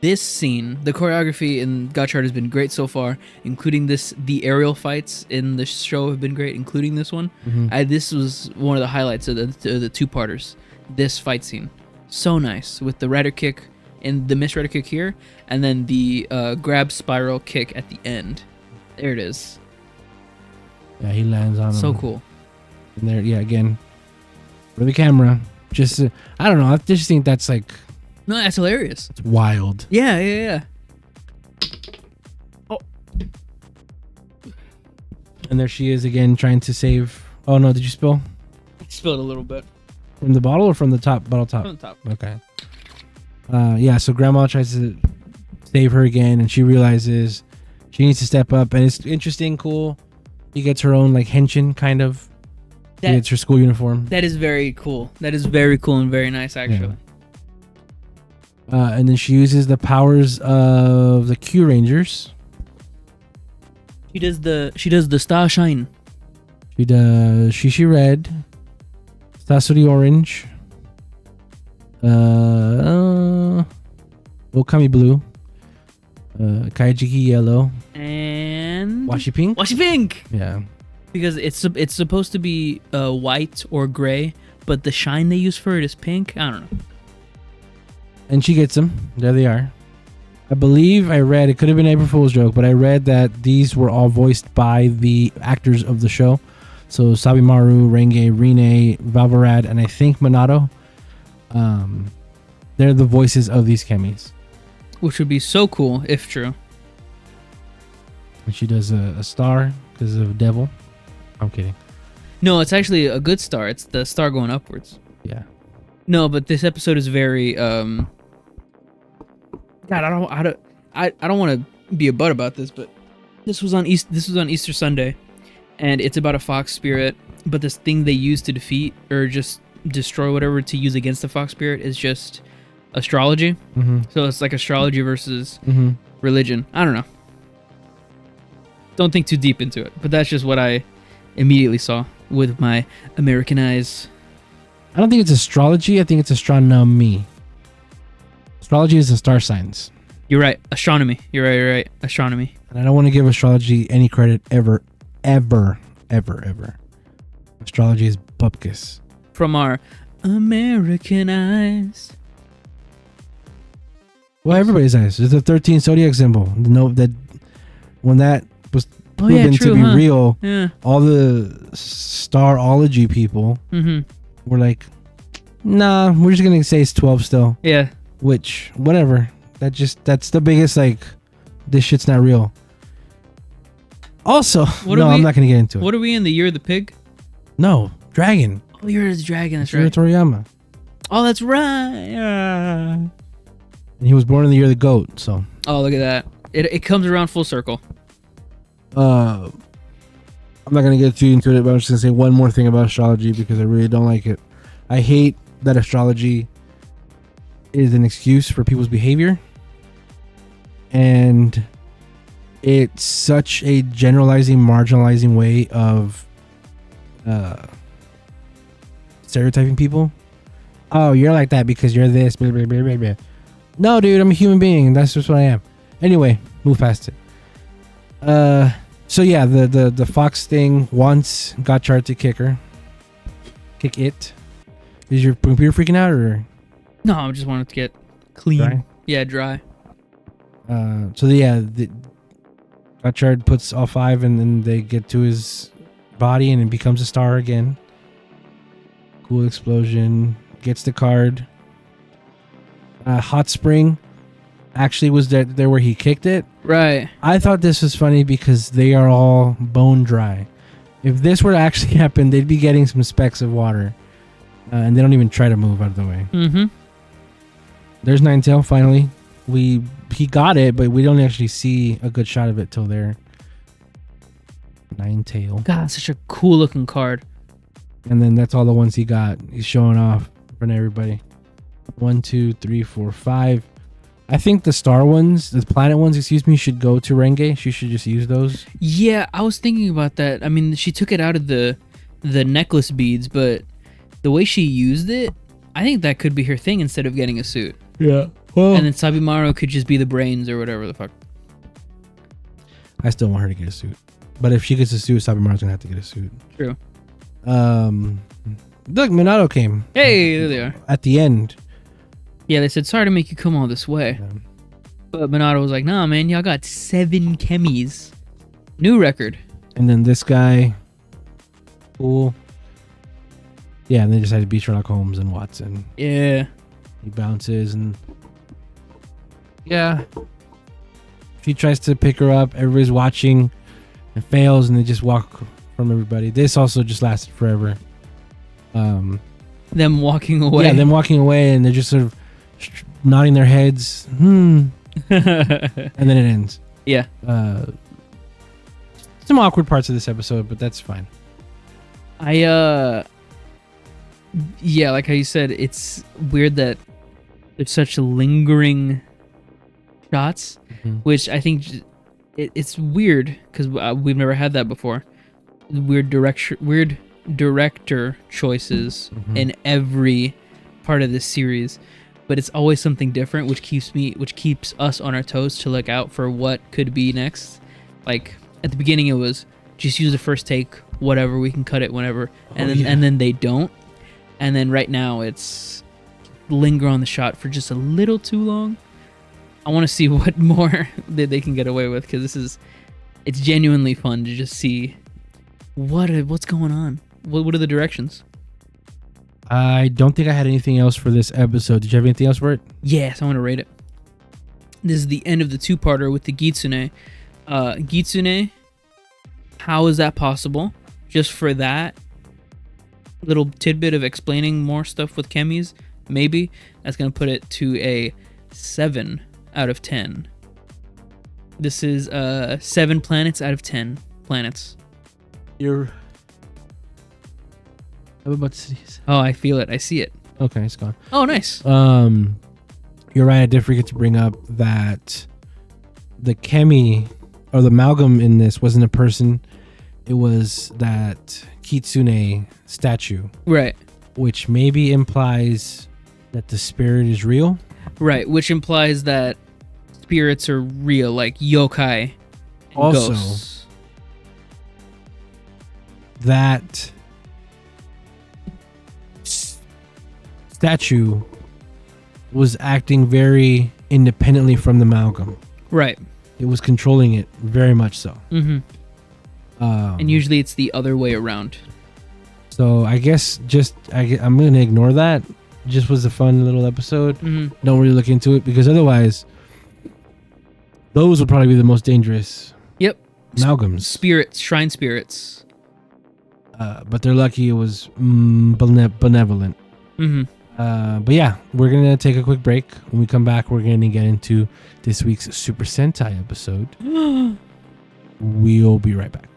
this scene, the choreography in Gotchard has been great so far, including the aerial fights in the show have been great, including this one. This was one of the highlights of the two-parters. This fight scene, so nice, with the rider kick and the missed rider kick here, and then the grab spiral kick at the end. There it is. Yeah, he lands on him. So cool. And there, yeah, again, for the camera, just I don't know. I just think that's like. No, that's hilarious. It's wild. Yeah. Oh. And there she is again, trying to save. Oh no! Did you spill? I spilled a little bit. From the bottle or from the bottle top? From the top. Okay. Yeah. So Grandma tries to save her again, and she realizes she needs to step up. And it's interesting, cool. She gets her own like henshin kind of. She gets her school uniform. That is very cool. That is very cool and very nice, actually. Yeah. And then she uses the powers of the Q Rangers. She does the Star Shine. She does Ishii Red, Sasori Orange, Okami Blue, Kaijiki Yellow, and Washi Pink. Washi Pink. Yeah. Because it's supposed to be white or gray, but the shine they use for it is pink. I don't know. And she gets them. There they are. I believe I read, it could have been April Fool's joke, but I read that these were all voiced by the actors of the show. So Sabimaru, Renge, Rine, Valvarad, and I think Minato. They're the voices of these Kemis. Which would be so cool if true. And she does a star because of devil. I'm kidding. No, it's actually a good star. It's the star going upwards. Yeah. No, but this episode is very God, I don't want to be a butt about this, but this was on Easter Sunday, and it's about a fox spirit. But this thing they use to defeat or just destroy whatever to use against the fox spirit is just astrology. So it's like astrology versus religion. I don't know. Don't think too deep into it, but that's just what I immediately saw with my American eyes. I don't think it's astrology. I think it's astronomy. Astrology is the star signs. You're right. Astronomy. You're right. Astronomy. And I don't want to give astrology any credit ever. Astrology is bupkis. From our American eyes. Well, everybody's eyes. It's the 13 zodiac symbol. No, that when that was proven to be real, all the starology people were like, nah, we're just gonna say it's 12 still. Yeah. Which, whatever. That's the biggest, like, this shit's not real. Also, I'm not gonna get into it. What are we in, the year of the pig? No, dragon. Oh, year of the dragon, that's right. Toriyama. Oh, that's right. And he was born in the year of the goat, so. Oh, look at that. It comes around full circle. I'm not going to get too into it, but I'm just going to say one more thing about astrology because I really don't like it. I hate that astrology is an excuse for people's behavior. And it's such a generalizing, marginalizing way of stereotyping people. Oh, you're like that because you're this. Blah, blah, blah, blah, blah. No, dude, I'm a human being. That's just what I am. Anyway, move past it. So yeah, the fox thing wants Gotchard to kick it. Is your computer freaking out or? No, I just wanted to get clean. Dry? Yeah, dry. So Gotchard puts all 5 and then they get to his body and it becomes a star again. Cool explosion. Gets the card. Hot Spring actually was there where he kicked it. Right. I thought this was funny because they are all bone dry. If this were to actually happen, they'd be getting some specks of water. And they don't even try to move out of the way. Mm-hmm. There's Ninetail, finally. He got it, but we don't actually see a good shot of it till there. Ninetail. God, such a cool looking card. And then that's all the ones he got. He's showing off in front of everybody. 1, 2, 3, 4, 5. I think the star ones, the planet ones, should go to Renge. She should just use those. Yeah, I was thinking about that. I mean, she took it out of the necklace beads, but the way she used it, I think that could be her thing instead of getting a suit. Yeah. Well, and then Sabimaru could just be the brains or whatever the fuck. I still want her to get a suit. But if she gets a suit, Sabimaru's gonna have to get a suit. True. Look, Minato came. Hey, there they are. At the end. Yeah, they said, sorry to make you come all this way. Yeah. But Minato was like, nah, man, y'all got 7 chemis. New record. And then this guy. Cool. Yeah, and they decided to beat Sherlock Holmes and Watson. Yeah. He bounces and... Yeah. He tries to pick her up. Everybody's watching. And fails, and they just walk from everybody. This also just lasted forever. Them walking away. Yeah, them walking away, and they're just sort of nodding their heads. And then it ends. Yeah. Some awkward parts of this episode, but that's fine. Yeah, like how you said, it's weird that there's such lingering shots, which I think it's weird because we've never had that before. Weird director choices in every part of this series, but it's always something different, which keeps us on our toes to look out for what could be next. Like at the beginning, it was just use the first take, whatever, we can cut it whenever, and then they don't, and then right now it's linger on the shot for just a little too long. I want to see what more that they can get away with, because it's genuinely fun to just see what's going on. What are the directions? I don't think I had anything else for this episode. Did you have anything else for it? Yes, I want to rate it. This is the end of the 2-parter with the Gitsune. Gitsune, how is that possible? Just for that little tidbit of explaining more stuff with chemis, maybe that's going to put it to a 7 out of 10. This is 7 planets out of 10 planets. You're... How about cities? Oh, I feel it. I see it. Okay, it's gone. Oh, nice. You're right. I did forget to bring up that the chemi or the amalgam in this wasn't a person. It was that Kitsune statue. Right. Which maybe implies that the spirit is real. Right, which implies that spirits are real, like yokai and also, ghosts. That statue was acting very independently from the amalgam. Right. It was controlling it very much so. Mm-hmm. And usually it's the other way around. So I guess I'm going to ignore that. Just was a fun little episode. Mm-hmm. Don't really look into it, because otherwise those would probably be the most dangerous. Yep. Amalgams. Spirits, shrine spirits. But they're lucky it was benevolent. Mm-hmm. But yeah, we're gonna take a quick break. When we come back, we're gonna get into this week's Super Sentai episode. We'll be right back.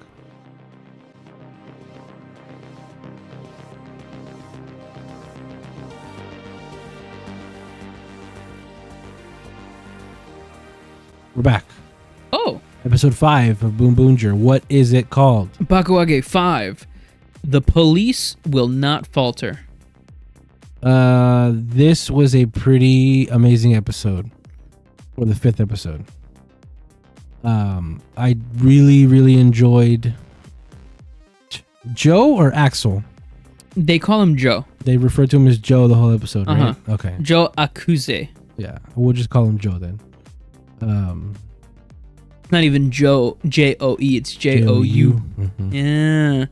We're back. Oh. Episode 5 of Boonboomger. What is it called? Bakuage 5. The police will not falter. This was a pretty amazing episode. For the 5th episode. I really enjoyed Joe or Axel? They call him Joe. They refer to him as Joe the whole episode, right? Okay. Joe Akuse. Yeah, we'll just call him Joe then. Not even Joe, J-O-E, it's J-O-U. Mm-hmm. Yeah.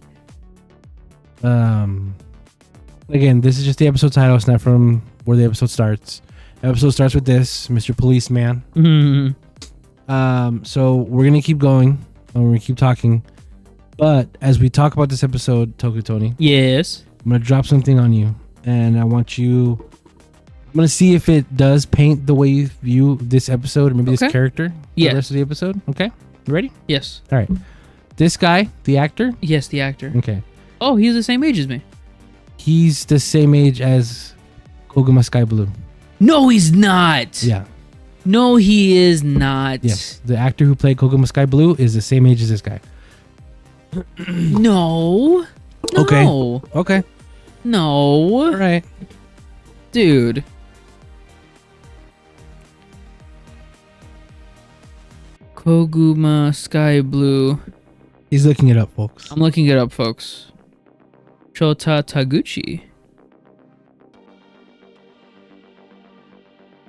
Again, this is just the episode title. It's not from where the episode starts. The episode starts with this, Mr. Policeman. Mm-hmm. So we're going to keep going. And we're going to keep talking. But as we talk about this episode, Toku Tony. Yes. I'm going to drop something on you. And I want you... I'm going to see if it does paint the way you view this episode or maybe this character the rest of the episode. Okay? You ready? Yes. All right. This guy, the actor? Yes, the actor. Okay. Oh, he's the same age as me. He's the same age as Koguma Sky Blue. No, he's not. Yeah. No, he is not. Yes. The actor who played Koguma Sky Blue is the same age as this guy. No. Okay. No. Okay. No. All right. Dude. Koguma Sky Blue. He's looking it up, folks. I'm looking it up, folks. Shota Taguchi.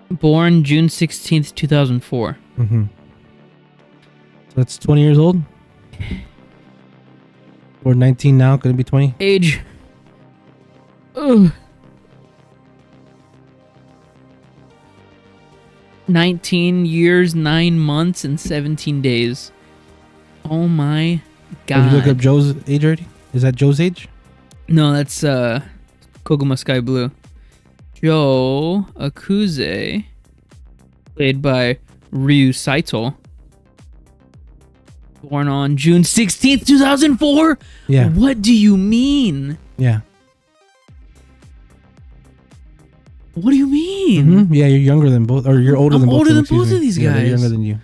Born June 16th, 2004. Mm-hmm. So that's 20 years old? Or 19 now, gonna be 20? Age. Ugh. 19 years, 9 months, and 17 days. Oh my god. Did you look up Joe's age already? Is that Joe's age? No, that's Koguma Sky Blue. Joe Akuse, played by Ryu Saito. Born on June 16th, 2004? Yeah. What do you mean? Yeah. What do you mean? Mm-hmm. Yeah, you're younger than both, or you're older than both. Older than both of these guys. Yeah, they're younger than you.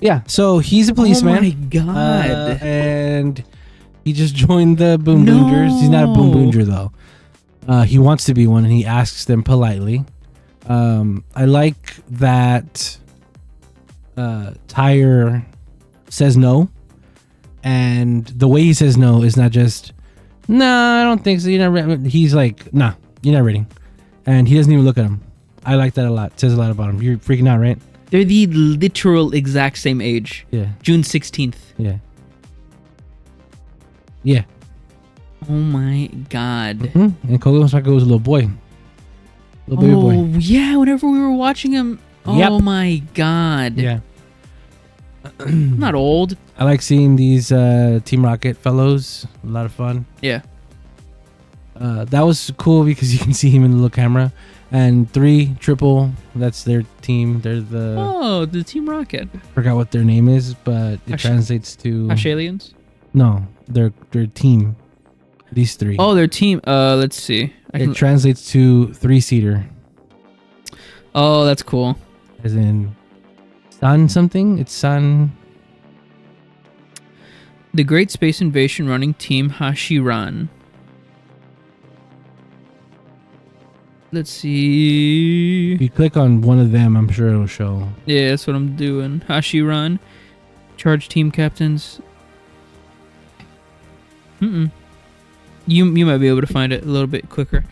Yeah, so he's a policeman. Oh my god. And he just joined the Boonboomgers. No. He's not a Boonboomger though. He wants to be one, and he asks them politely. I like that Tyre says no, and the way he says no is not just, "Nah, I don't think so. You're not ready." He's like, "Nah, you're not ready," and he doesn't even look at him. I like that a lot. It says a lot about him. You're freaking out, right? They're the literal exact same age. Yeah. June 16th. Yeah. Yeah. Oh my god. Mm-hmm. And Koguma Saka was a little boy. Little baby boy. Oh, yeah. Whenever we were watching him. Yep. Oh my god. Yeah. I'm not old. I like seeing these Team Rocket fellows. A lot of fun. Yeah. That was cool because you can see him in the little camera. And 3 Triple, that's their team. They're the Team Rocket. Forgot what their name is, but it translates to Ashalians? No, their team. These 3. Oh, their team. Let's see. It translates to 3-seater. Oh, that's cool. As in Sun something? It's Sun. The Great Space Invasion running team Ishii Ran. Let's see. If you click on one of them, I'm sure it'll show. Yeah, that's what I'm doing. Ishii Ran. Charge team captains. You might be able to find it a little bit quicker.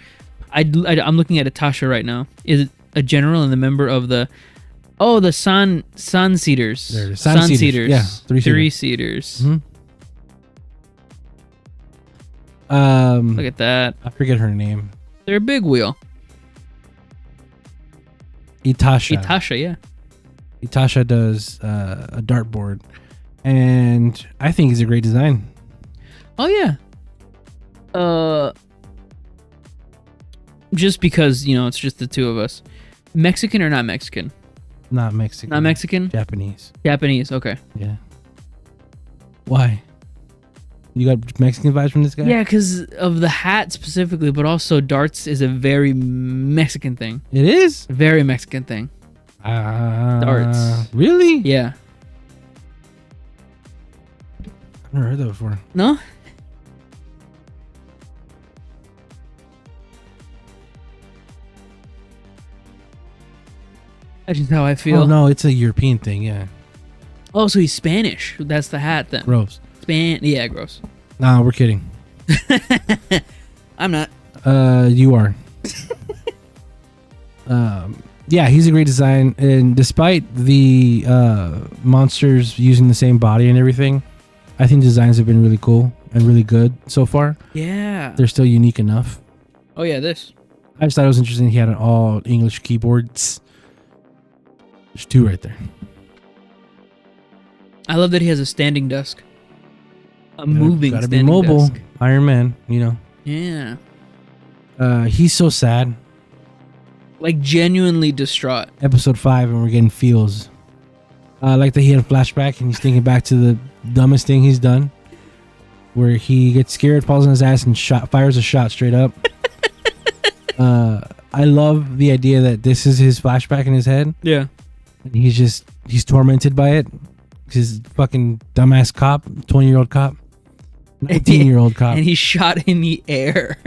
I'm looking at Atasha right now. Is it a general and the member of the... Oh, the Sun Seaters. There it is. Sun Seaters. Yeah, 3-seaters. Mm-hmm. Look at that. I forget her name. They're a big wheel. Itasha, yeah. Itasha does a dartboard, and I think it's a great design. Just because, you know, it's just the two of us. Mexican or not Mexican? Not Mexican. Not Mexican? Japanese. Japanese, okay. Yeah. Why? You got Mexican vibes from this guy? Yeah, because of the hat specifically, but also darts is a very Mexican thing. It is? A very Mexican thing. Darts. Really? Yeah. I've never heard that before. No? That's just how I feel. Oh, no, it's a European thing, yeah. Oh, so he's Spanish. That's the hat then. Gross. Yeah, gross. Nah, we're kidding. I'm not. You are. Yeah, he's a great design, and despite the monsters using the same body and everything, I think designs have been really cool and really good so far. Yeah. They're still unique enough. Oh yeah, this. I just thought it was interesting. He had an all English keyboards. There's two right there. I love that he has a standing desk. A moving gotta standing be mobile. desk. Iron Man, you know. Yeah. He's so sad. Like genuinely distraught. Episode 5, and we're getting feels. I like that he had a flashback and he's thinking back to the dumbest thing he's done, where he gets scared, falls on his ass, and fires a shot straight up. I love the idea that this is his flashback in his head. Yeah. And he's tormented by it. His fucking dumbass cop, 20-year-old cop, 19-year-old cop. And he's shot in the air.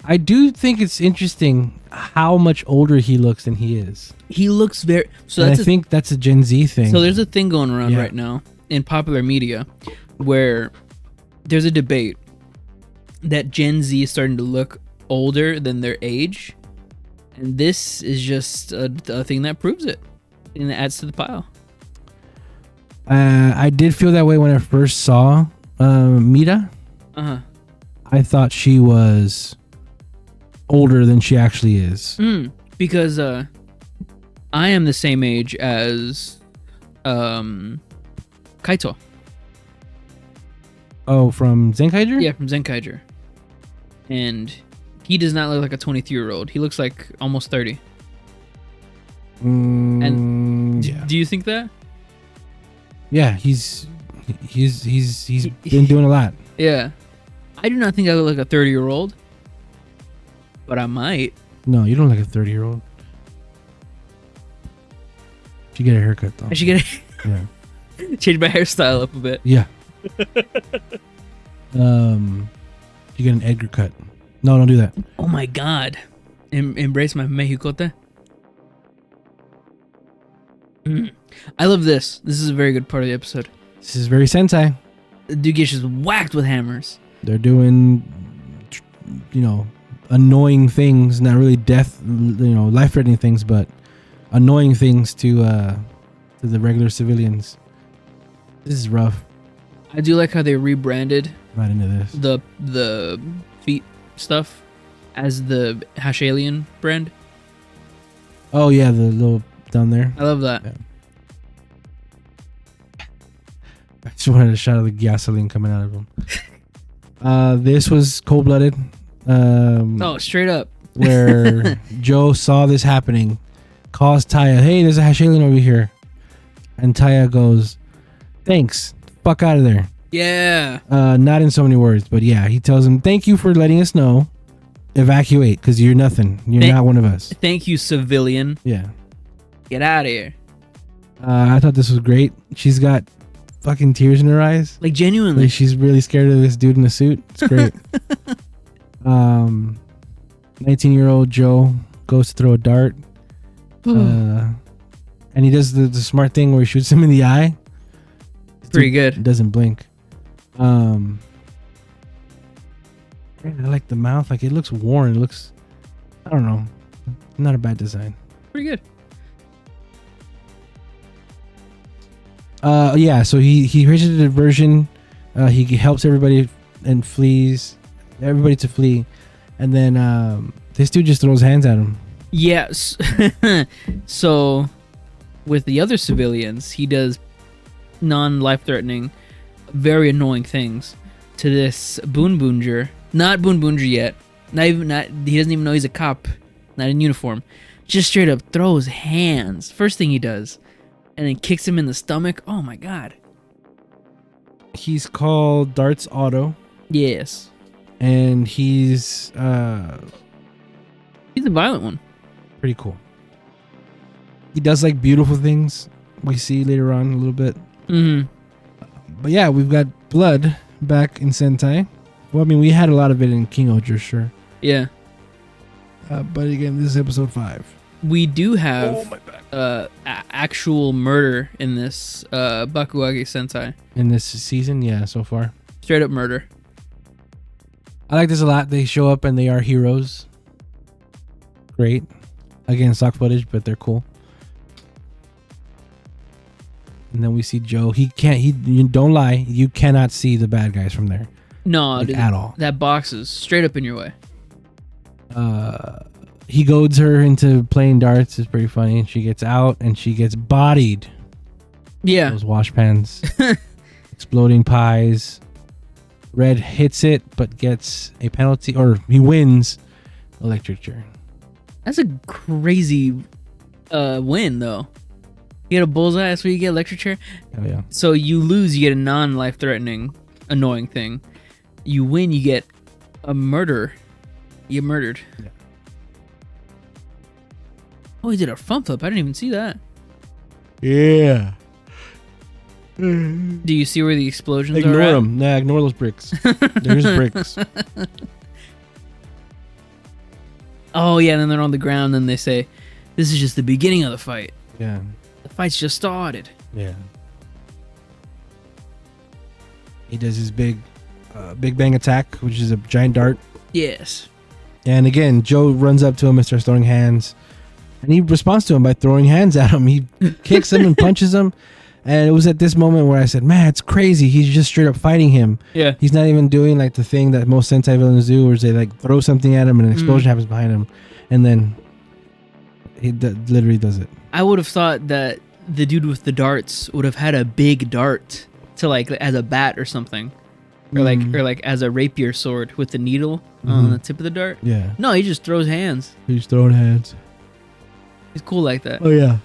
I do think it's interesting how much older he looks than he is. He looks very... So and that's I think that's a Gen Z thing. So there's a thing going around right now in popular media where there's a debate that Gen Z is starting to look older than their age. And this is just a thing that proves it. And that adds to the pile. I did feel that way when I first saw Mita. Uh-huh. I thought she was older than she actually is. Because I am the same age as Kaito. Oh, from Zenkaiger? Yeah, from Zenkaiger. And he does not look like a 23-year-old. He looks like almost 30. And yeah. do you think that? Yeah, he's been doing a lot. Yeah. I do not think I look like a 30-year-old. But I might. No, you don't look like a 30-year-old. You should get a haircut though. I should get yeah. Change my hairstyle up a bit. Yeah. You get an Edgar cut. No, don't do that. Oh my god. Embrace my Mexicote. I love this. This is a very good part of the episode. This is very Sentai. The dude gets just whacked with hammers. They're doing, annoying things. Not really life-threatening things, but annoying things to the regular civilians. This is rough. I do like how they rebranded Right into this. the feet stuff as the Hashalian brand. Oh yeah, the little down there. I love that. Yeah. I just wanted a shot of the gasoline coming out of them. This was cold-blooded. Oh, straight up. Where Joe saw this happening, calls Taya, "Hey, there's a Hashalian over here," and Taya goes, "Thanks, fuck out of there." Yeah. Not in so many words, but yeah, he tells him, "Thank you for letting us know. Evacuate, because you're nothing. You're not one of us." Thank you, civilian. Yeah. Get out of here. I thought this was great. She's got fucking tears in her eyes. Like, genuinely. Like she's really scared of this dude in the suit. It's great. 19-year-old Joe goes to throw a dart. And he does the smart thing where he shoots him in the eye. Pretty good. Doesn't blink. I like the mouth. Like, it looks worn. It looks, I don't know. Not a bad design. Pretty good. Yeah, so he creates a diversion. He helps everybody and flees. Everybody to flee. And then this dude just throws hands at him. Yes. So with the other civilians, he does non-life-threatening, very annoying things to this Boonboomger. Not Boonboomger yet, He doesn't even know he's a cop, not in uniform. Just straight up throws hands. First thing he does, and then kicks him in the stomach. Oh my god. He's called Darts Auto. Yes. And he's a violent one. Pretty cool. He does like beautiful things. We see later on a little bit. Mm-hmm. But yeah, we've got blood back in Sentai. Well, I mean, we had a lot of it in King Oger, sure. Yeah. But again, this is episode 5. We do have actual murder in this Bakuage Sentai. In this season, yeah, so far. Straight up murder. I like this a lot. They show up and they are heroes. Great. Again, stock footage, but they're cool. And then we see Joe. You don't lie. You cannot see the bad guys from there. No, like, dude, at all. That box is straight up in your way. He goads her into playing darts. It's pretty funny. She gets out and she gets bodied. Yeah. Those wash pans. Exploding pies. Red hits it, but gets a penalty, or he wins electric chair. That's a crazy win, though. You get a bullseye, that's where you get electric chair. Oh, yeah. So you lose, you get a non-life-threatening, annoying thing. You win, you get a murder. You get murdered. Yeah. Oh, he did a front flip. I didn't even see that. Yeah. Do you see where the explosions ignore are at? them. Nah, ignore those bricks. There's bricks. Oh, yeah, and then they're on the ground, and they say, this is just the beginning of the fight. Yeah. The fight's just started. Yeah. He does his big bang attack, which is a giant dart. Yes. And again, Joe runs up to him and starts throwing hands. And he responds to him by throwing hands at him. He kicks him and punches him. And it was at this moment where I said, man, it's crazy. He's just straight up fighting him. Yeah. He's not even doing like the thing that most Sentai villains do, where they like throw something at him and an explosion happens behind him. And then he literally does it. I would have thought that the dude with the darts would have had a big dart to like as a bat or something. Or like as a rapier sword with the needle on the tip of the dart. Yeah. No, he just throws hands. He's throwing hands. He's cool like that. Oh, yeah.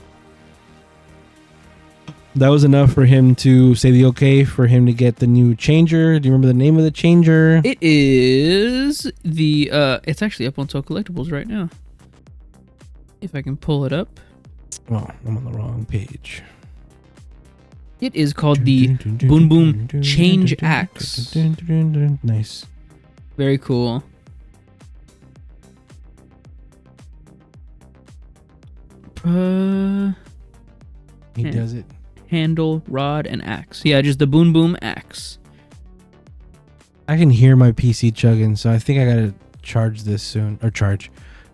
That was enough for him to say the okay for him to get the new changer. Do you remember the name of the changer? It is the it's actually up on Toku Collectibles right now. If I can pull it up. Oh, I'm on the wrong page. It is called the Boom Boom Change Axe. Nice. Very cool. He does it. Handle, rod, and axe. Yeah, just the Boom Boom axe. I can hear my PC chugging, so I think I gotta charge this soon. Or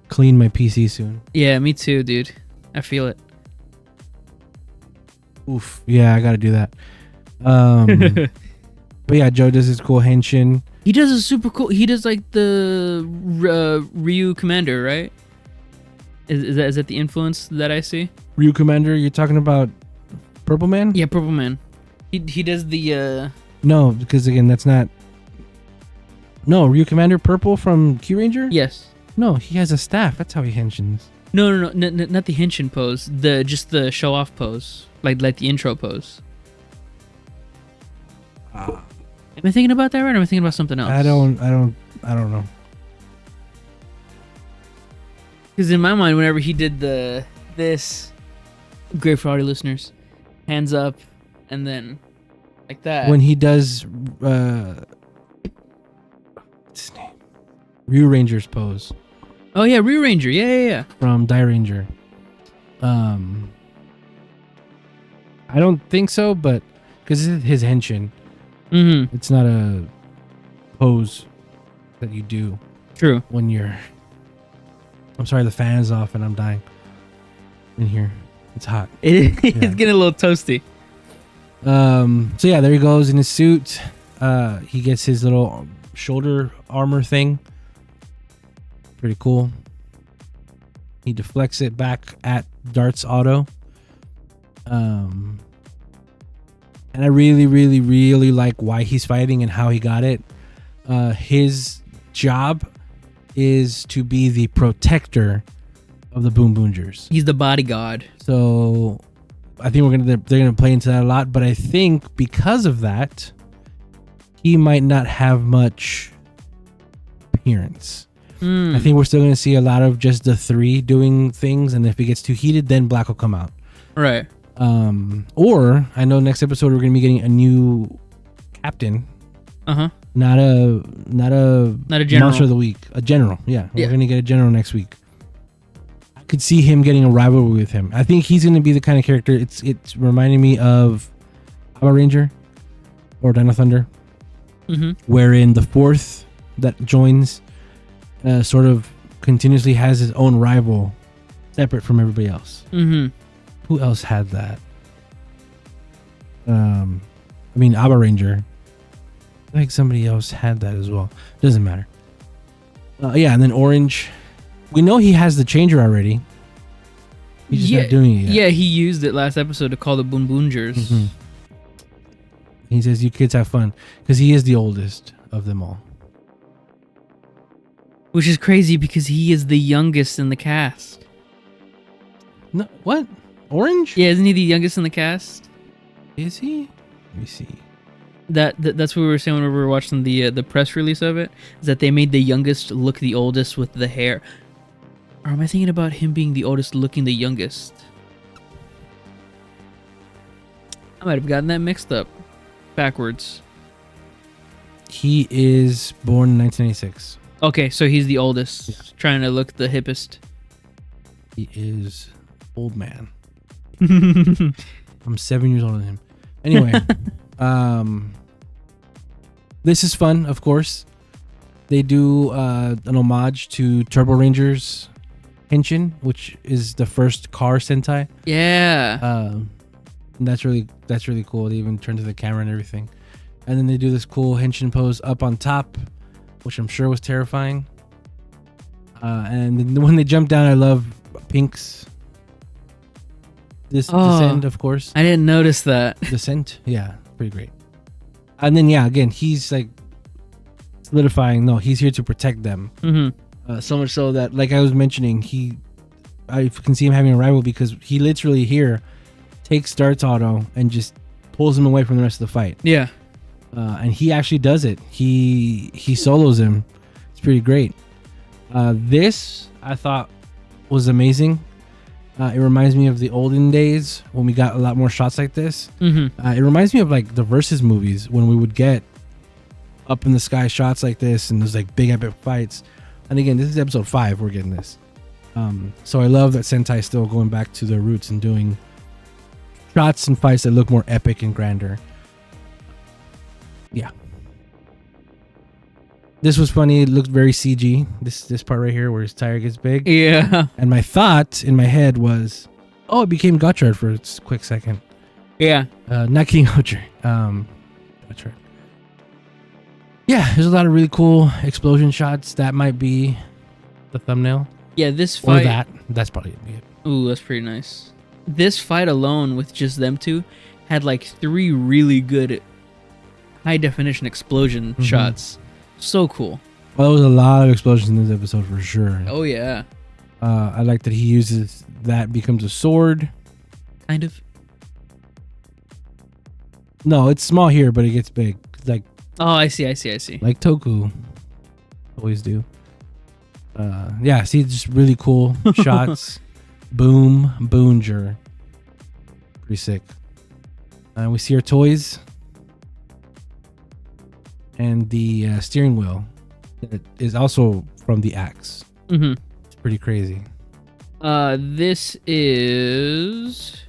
clean my PC soon. Yeah, me too, dude. I feel it. Oof. Yeah, I gotta do that. But yeah, Joe does his cool henshin. He does a super cool. He does like the Ryu Commander, right? Is that the influence that I see? Ryu Commander, you're talking about Purple Man? Yeah, Purple Man. He does the No, because again, that's not. No, Ryu Commander Purple from Q Ranger? Yes. No, he has a staff. That's how he henshins. No, not the henshin pose. Just the show off pose, like the intro pose. Am I thinking about that right? Or am I thinking about something else? I don't know. Because in my mind, whenever he did this, great for audio listeners, hands up, and then like that. When he does what's his name? Ryu Ranger's pose. Oh yeah, Ryu Ranger. Yeah. From Die Ranger. I don't think so, but because it's his henshin. Mm-hmm. It's not a pose that you do. True. When you're... I'm sorry, the fan is off and I'm dying. In here. It's hot. It's getting a little toasty. So yeah, there he goes in his suit. He gets his little shoulder armor thing. Pretty cool. He deflects it back at Darts Auto. And I really, really, really like why he's fighting and how he got it. His job is to be the protector of the Boonboomgers. He's the bodyguard. So I think they're gonna play into that a lot. But I think because of that, he might not have much appearance. I think we're still gonna see a lot of just the three doing things, and if it gets too heated, then Black will come out. Right. Or I know next episode we're gonna be getting a new captain. Not a general. monster of the week. A general. Yeah. We're gonna get a general next week. I could see him getting a rivalry with him. I think he's gonna be the kind of character. It's reminding me of Power Ranger or Dino Thunder, wherein the fourth that joins sort of continuously has his own rival, separate from everybody else. Who else had that? I mean, Abba Ranger. I think somebody else had that as well. Doesn't matter. Yeah, and then Orange. We know he has the changer already. He's just not doing it yet. Yeah, he used it last episode to call the Boonboomgers. He says, "You kids have fun," because he is the oldest of them all. Which is crazy because he is the youngest in the cast. No, what? Orange? Yeah, isn't he the youngest in the cast? Is he? Let me see. That's what we were saying when we were watching the press release of it, is that they made the youngest look the oldest with the hair. Or am I thinking about him being the oldest looking the youngest? I might have gotten that mixed up. Backwards. He is born in 1986. Okay, so he's the oldest, trying to look the hippest. He is old man. I'm 7 years older than him. Anyway, this is fun, of course. They do an homage to Turbo Rangers Henshin, which is the first car Sentai. Yeah. And that's really cool. They even turn to the camera and everything. And then they do this cool Henshin pose up on top, which I'm sure was terrifying. And then when they jump down, I love Pink's descent, of course. I didn't notice that. Descent, yeah, pretty great. And then again, he's like solidifying. No, he's here to protect them. So much so that, like I was mentioning, I can see him having a rival because he literally here takes Dart's auto and just pulls him away from the rest of the fight. Yeah. And he actually does it. He solos him. It's pretty great. This I thought was amazing. It reminds me of the olden days when we got a lot more shots like this. It reminds me of like the Versus movies when we would get up in the sky shots like this and there's like big epic fights. And again, this is episode 5. We're getting this. So I love that Sentai is still going back to their roots and doing shots and fights that look more epic and grander. Yeah. This was funny. It looked very CG. This part right here where his tire gets big. Yeah. And my thought in my head was, oh, it became Gotchard for a quick second. Yeah. Not King Gotchard. Gotchard. Yeah, there's a lot of really cool explosion shots. That might be the thumbnail. Yeah, this fight. Or that's probably it. Ooh, that's pretty nice. This fight alone with just them two had like 3 really good high definition explosion shots. So cool. Well, there was a lot of explosions in this episode for sure. Oh yeah. I like that he uses that, becomes a sword. Kind of. No, it's small here, but it gets big. Like, oh, I see. like Toku always do. Yeah, see, just really cool shots. Boonboomger. Pretty sick. We see our toys. And the steering wheel that is also from the axe. It's pretty crazy. This is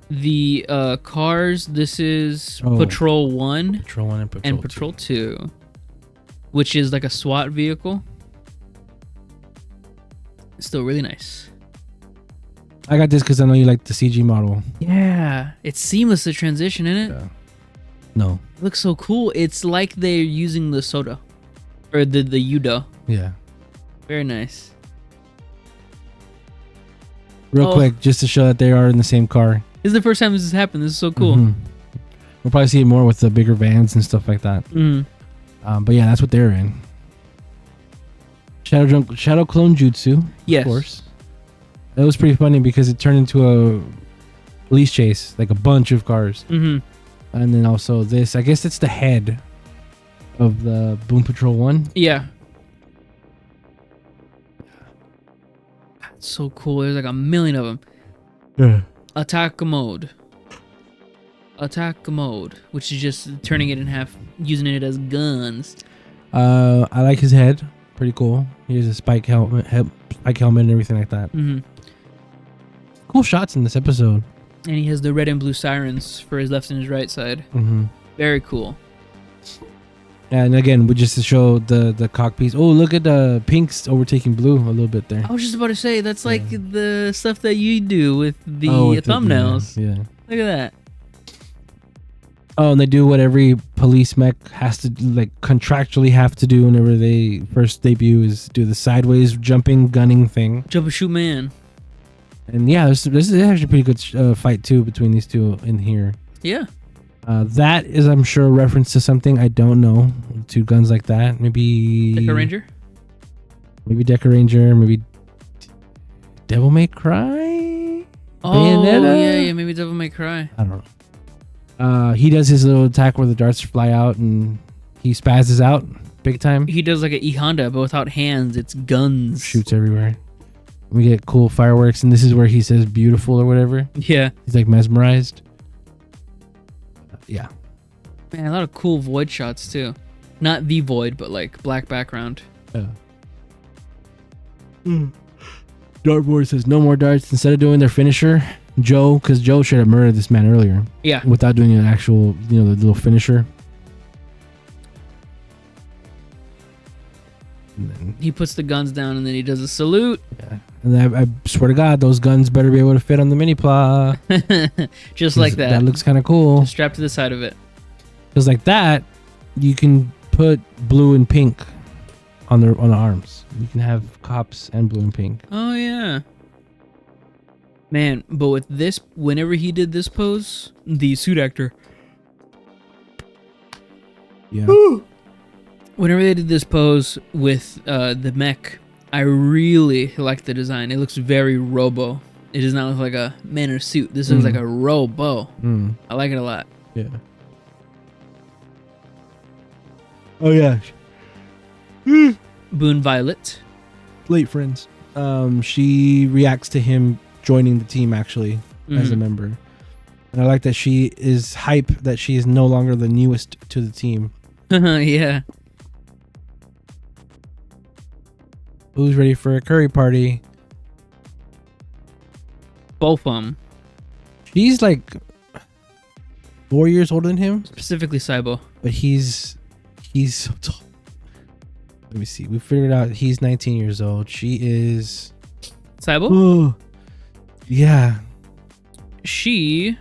the cars. This is Patrol 1. Patrol 1 and Patrol 2. Which is like a SWAT vehicle. It's still really nice. I got this because I know you like the CG model. Yeah. It's seamless, the transition, isn't it? Yeah. No. It looks so cool. It's like they're using the soda. Or the Yuda. Yeah. Very nice. Real quick, just to show that they are in the same car. This is the first time this has happened. This is so cool. We'll probably see it more with the bigger vans and stuff like that. But yeah, that's what they're in. Shadow Clone Jutsu. Yes. Of course. That was pretty funny because it turned into a police chase, like a bunch of cars. Mm-hmm. And then also this, I guess it's the head of the Boom Patrol 1. Yeah. That's so cool. There's like a million of them. Yeah. Attack mode, which is just turning it in half, using it as guns. I like his head. Pretty cool. He has a spike helmet, and everything like that. Mm-hmm. Cool shots in this episode. And he has the red and blue sirens for his left and his right side. Mm-hmm. Very cool. And again, we just to show the cock piece. Oh, look at the pinks overtaking blue a little bit there. I was just about to say, that's like the stuff that you do with the with thumbnails. Yeah. Look at that. Oh, and they do what every police mech has to, like, contractually have to do whenever they first debut, is do the sideways jumping gunning thing. Jump and shoot man. And yeah, this is actually a pretty good fight too between these two in here. Yeah. That is, I'm sure, a reference to something. I don't know. Two guns like that. Maybe Deca Ranger? Maybe Deca Ranger. Maybe Devil May Cry? Oh, Bayonetta? yeah. Maybe Devil May Cry. I don't know. He does his little attack where the darts fly out and he spazzes out big time. He does like an E Honda, but without hands. It's guns. Shoots everywhere. We get cool fireworks, and this is where he says beautiful or whatever. Yeah. He's like mesmerized. Yeah. Man, a lot of cool void shots too. Not the void, but like black background. Yeah. Dartboard says no more darts. Instead of doing their finisher, Joe, because Joe should have murdered this man earlier. Yeah. Without doing an actual, the little finisher. And then, He puts the guns down and then he does a salute. yeah. And I swear to God, those guns better be able to fit on the mini pla. Just like that. That looks kind of cool. Strapped to the side of it. Because like that, you can put blue and pink on the arms. You can have cops and blue and pink. Oh, yeah. Man, but with this, whenever he did this pose, the suit actor, Yeah. whenever they did this pose with the mech, I really like the design. It looks very robo. It does not look like a man in a suit. This looks like a robo. I like it a lot. Yeah. Oh yeah. Boon Violet. Late friends. She reacts to him joining the team actually as a member. And I like that she is hype that she is no longer the newest to the team. Yeah. Who's ready for a curry party? Both of them. She's like 4 years older than him, Specifically Saibo. but he's so tall. Let me see. We figured out he's 19 years old. She is. Saibo? Oh, yeah. She,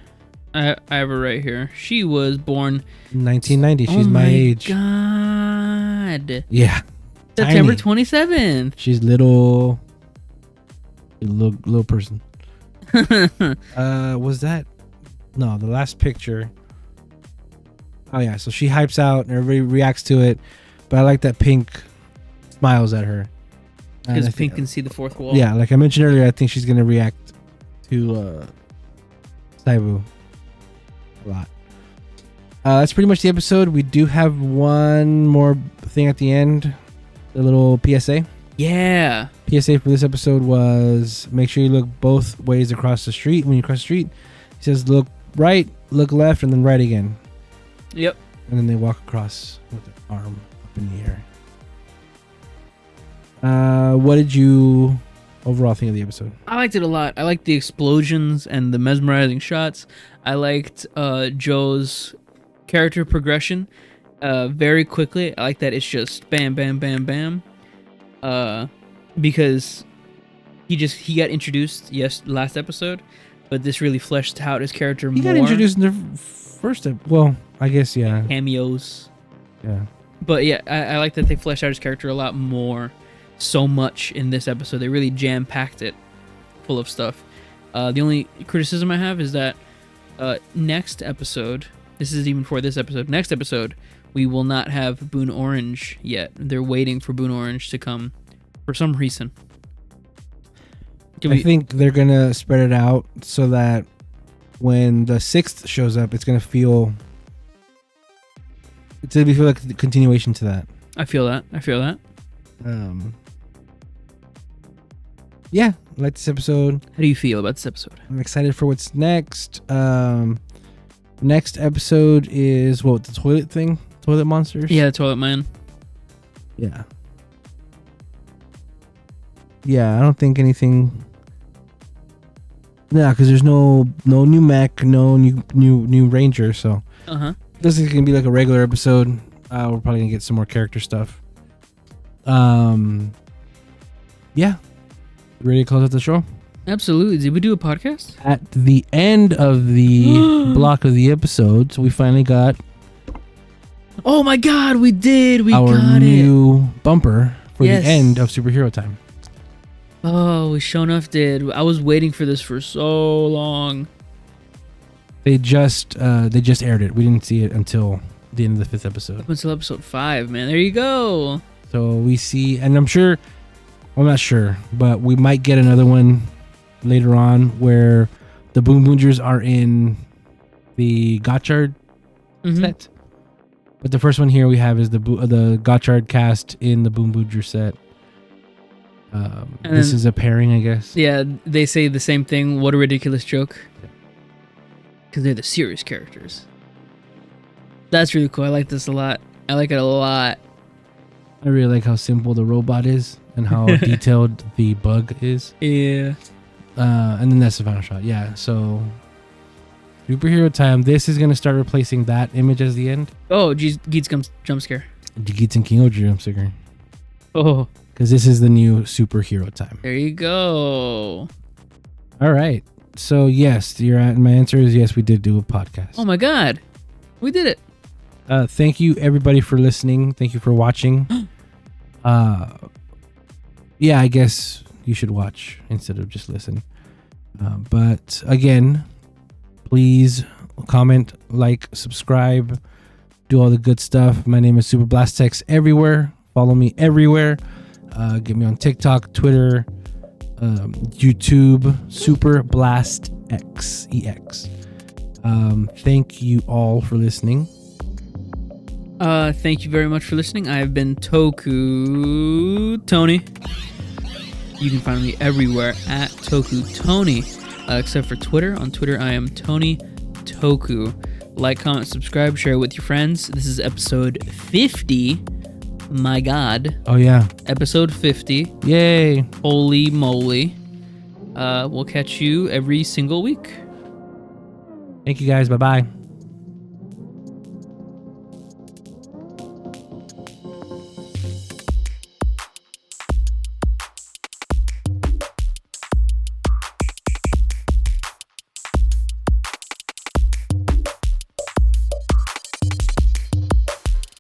I have her right here. She was born 1990. She's my age. God. Yeah. September Tiny. 27th. She's little person. Was that? No, the last picture. Oh yeah, so she hypes out and everybody reacts to it, but I like that Pink smiles at her. Because Pink can see the fourth wall. Yeah, like I mentioned earlier, I think she's gonna react to Saibu a lot. That's pretty much the episode. We do have one more thing at the end, a little PSA. Yeah. PSA for this episode was make sure you look both ways across the street. When you cross the street, he says look right, look left, and then right again. Yep. And then they walk across with their arm up in the air. What did you overall think of the episode? I liked it a lot. I liked the explosions and the mesmerizing shots. I liked Joe's character progression very quickly. I like that it's just bam, bam, bam, bam. Because he got introduced, last episode, but this really fleshed out his character more. He got introduced in the first well, I guess, yeah. Cameos. Yeah. But yeah, I like that they fleshed out his character a lot more, so much in this episode. They really jam-packed it full of stuff. The only criticism I have is that next episode, this is even for this episode, next episode, we will not have Boon Orange yet. They're waiting for Boon Orange to come for some reason. I think they're gonna spread it out so that when the 6th shows up, it's gonna feel like a continuation to that. I feel that. Yeah, I like this episode. How do you feel about this episode? I'm excited for what's next. Next episode is the toilet thing? Toilet monsters? Yeah, the toilet man. Yeah. Yeah, I don't think anything. Yeah, because there's no new mech, no new ranger, so this is gonna be like a regular episode. We're probably gonna get some more character stuff. Yeah. Ready to close out the show? Absolutely. Did we do a podcast? At the end of the block of the episodes, we finally got. Oh my God, we did! We got our new bumper for the end of Superhero Time. Oh, we sure enough did. I was waiting for this for so long. They just aired it. We didn't see it until the end of the 5th episode. Up until episode 5, man. There you go. So we see, and I'm not sure, but we might get another one later on where the Boonboomgers are in the Gotchard set. But the first one here we have is the Gotchard cast in the Boonboomger set. This is a pairing, I guess. Yeah, they say the same thing. What a ridiculous joke. Because they're the serious characters. That's really cool. I like this a lot. I like it a lot. I really like how simple the robot is and how detailed the bug is. Yeah. And then that's the final shot. Yeah, so Superhero Time. This is going to start replacing that image as the end. Oh, geez, Geets jump scare. Geets and King Oji jump scare. Oh. Because this is the new Superhero Time. There you go. All right. So, yes, my answer is yes, we did do a podcast. Oh, my God. We did it. Thank you, everybody, for listening. Thank you for watching. Yeah, I guess you should watch instead of just listen. But, again, please comment, like, subscribe, do all the good stuff. My name is Super Blast Tex everywhere. Follow me everywhere. Get me on TikTok, Twitter, YouTube, Super Blast EX. Thank you all for listening. Thank you very much for listening. I have been Toku Tony. You can find me everywhere at Toku Tony, except for Twitter. On Twitter, I am Tony Toku. Like, comment, subscribe, share it with your friends. This is episode 50. My God. Oh, yeah. Episode 50. Yay. Holy moly. We'll catch you every single week. Thank you, guys. Bye-bye.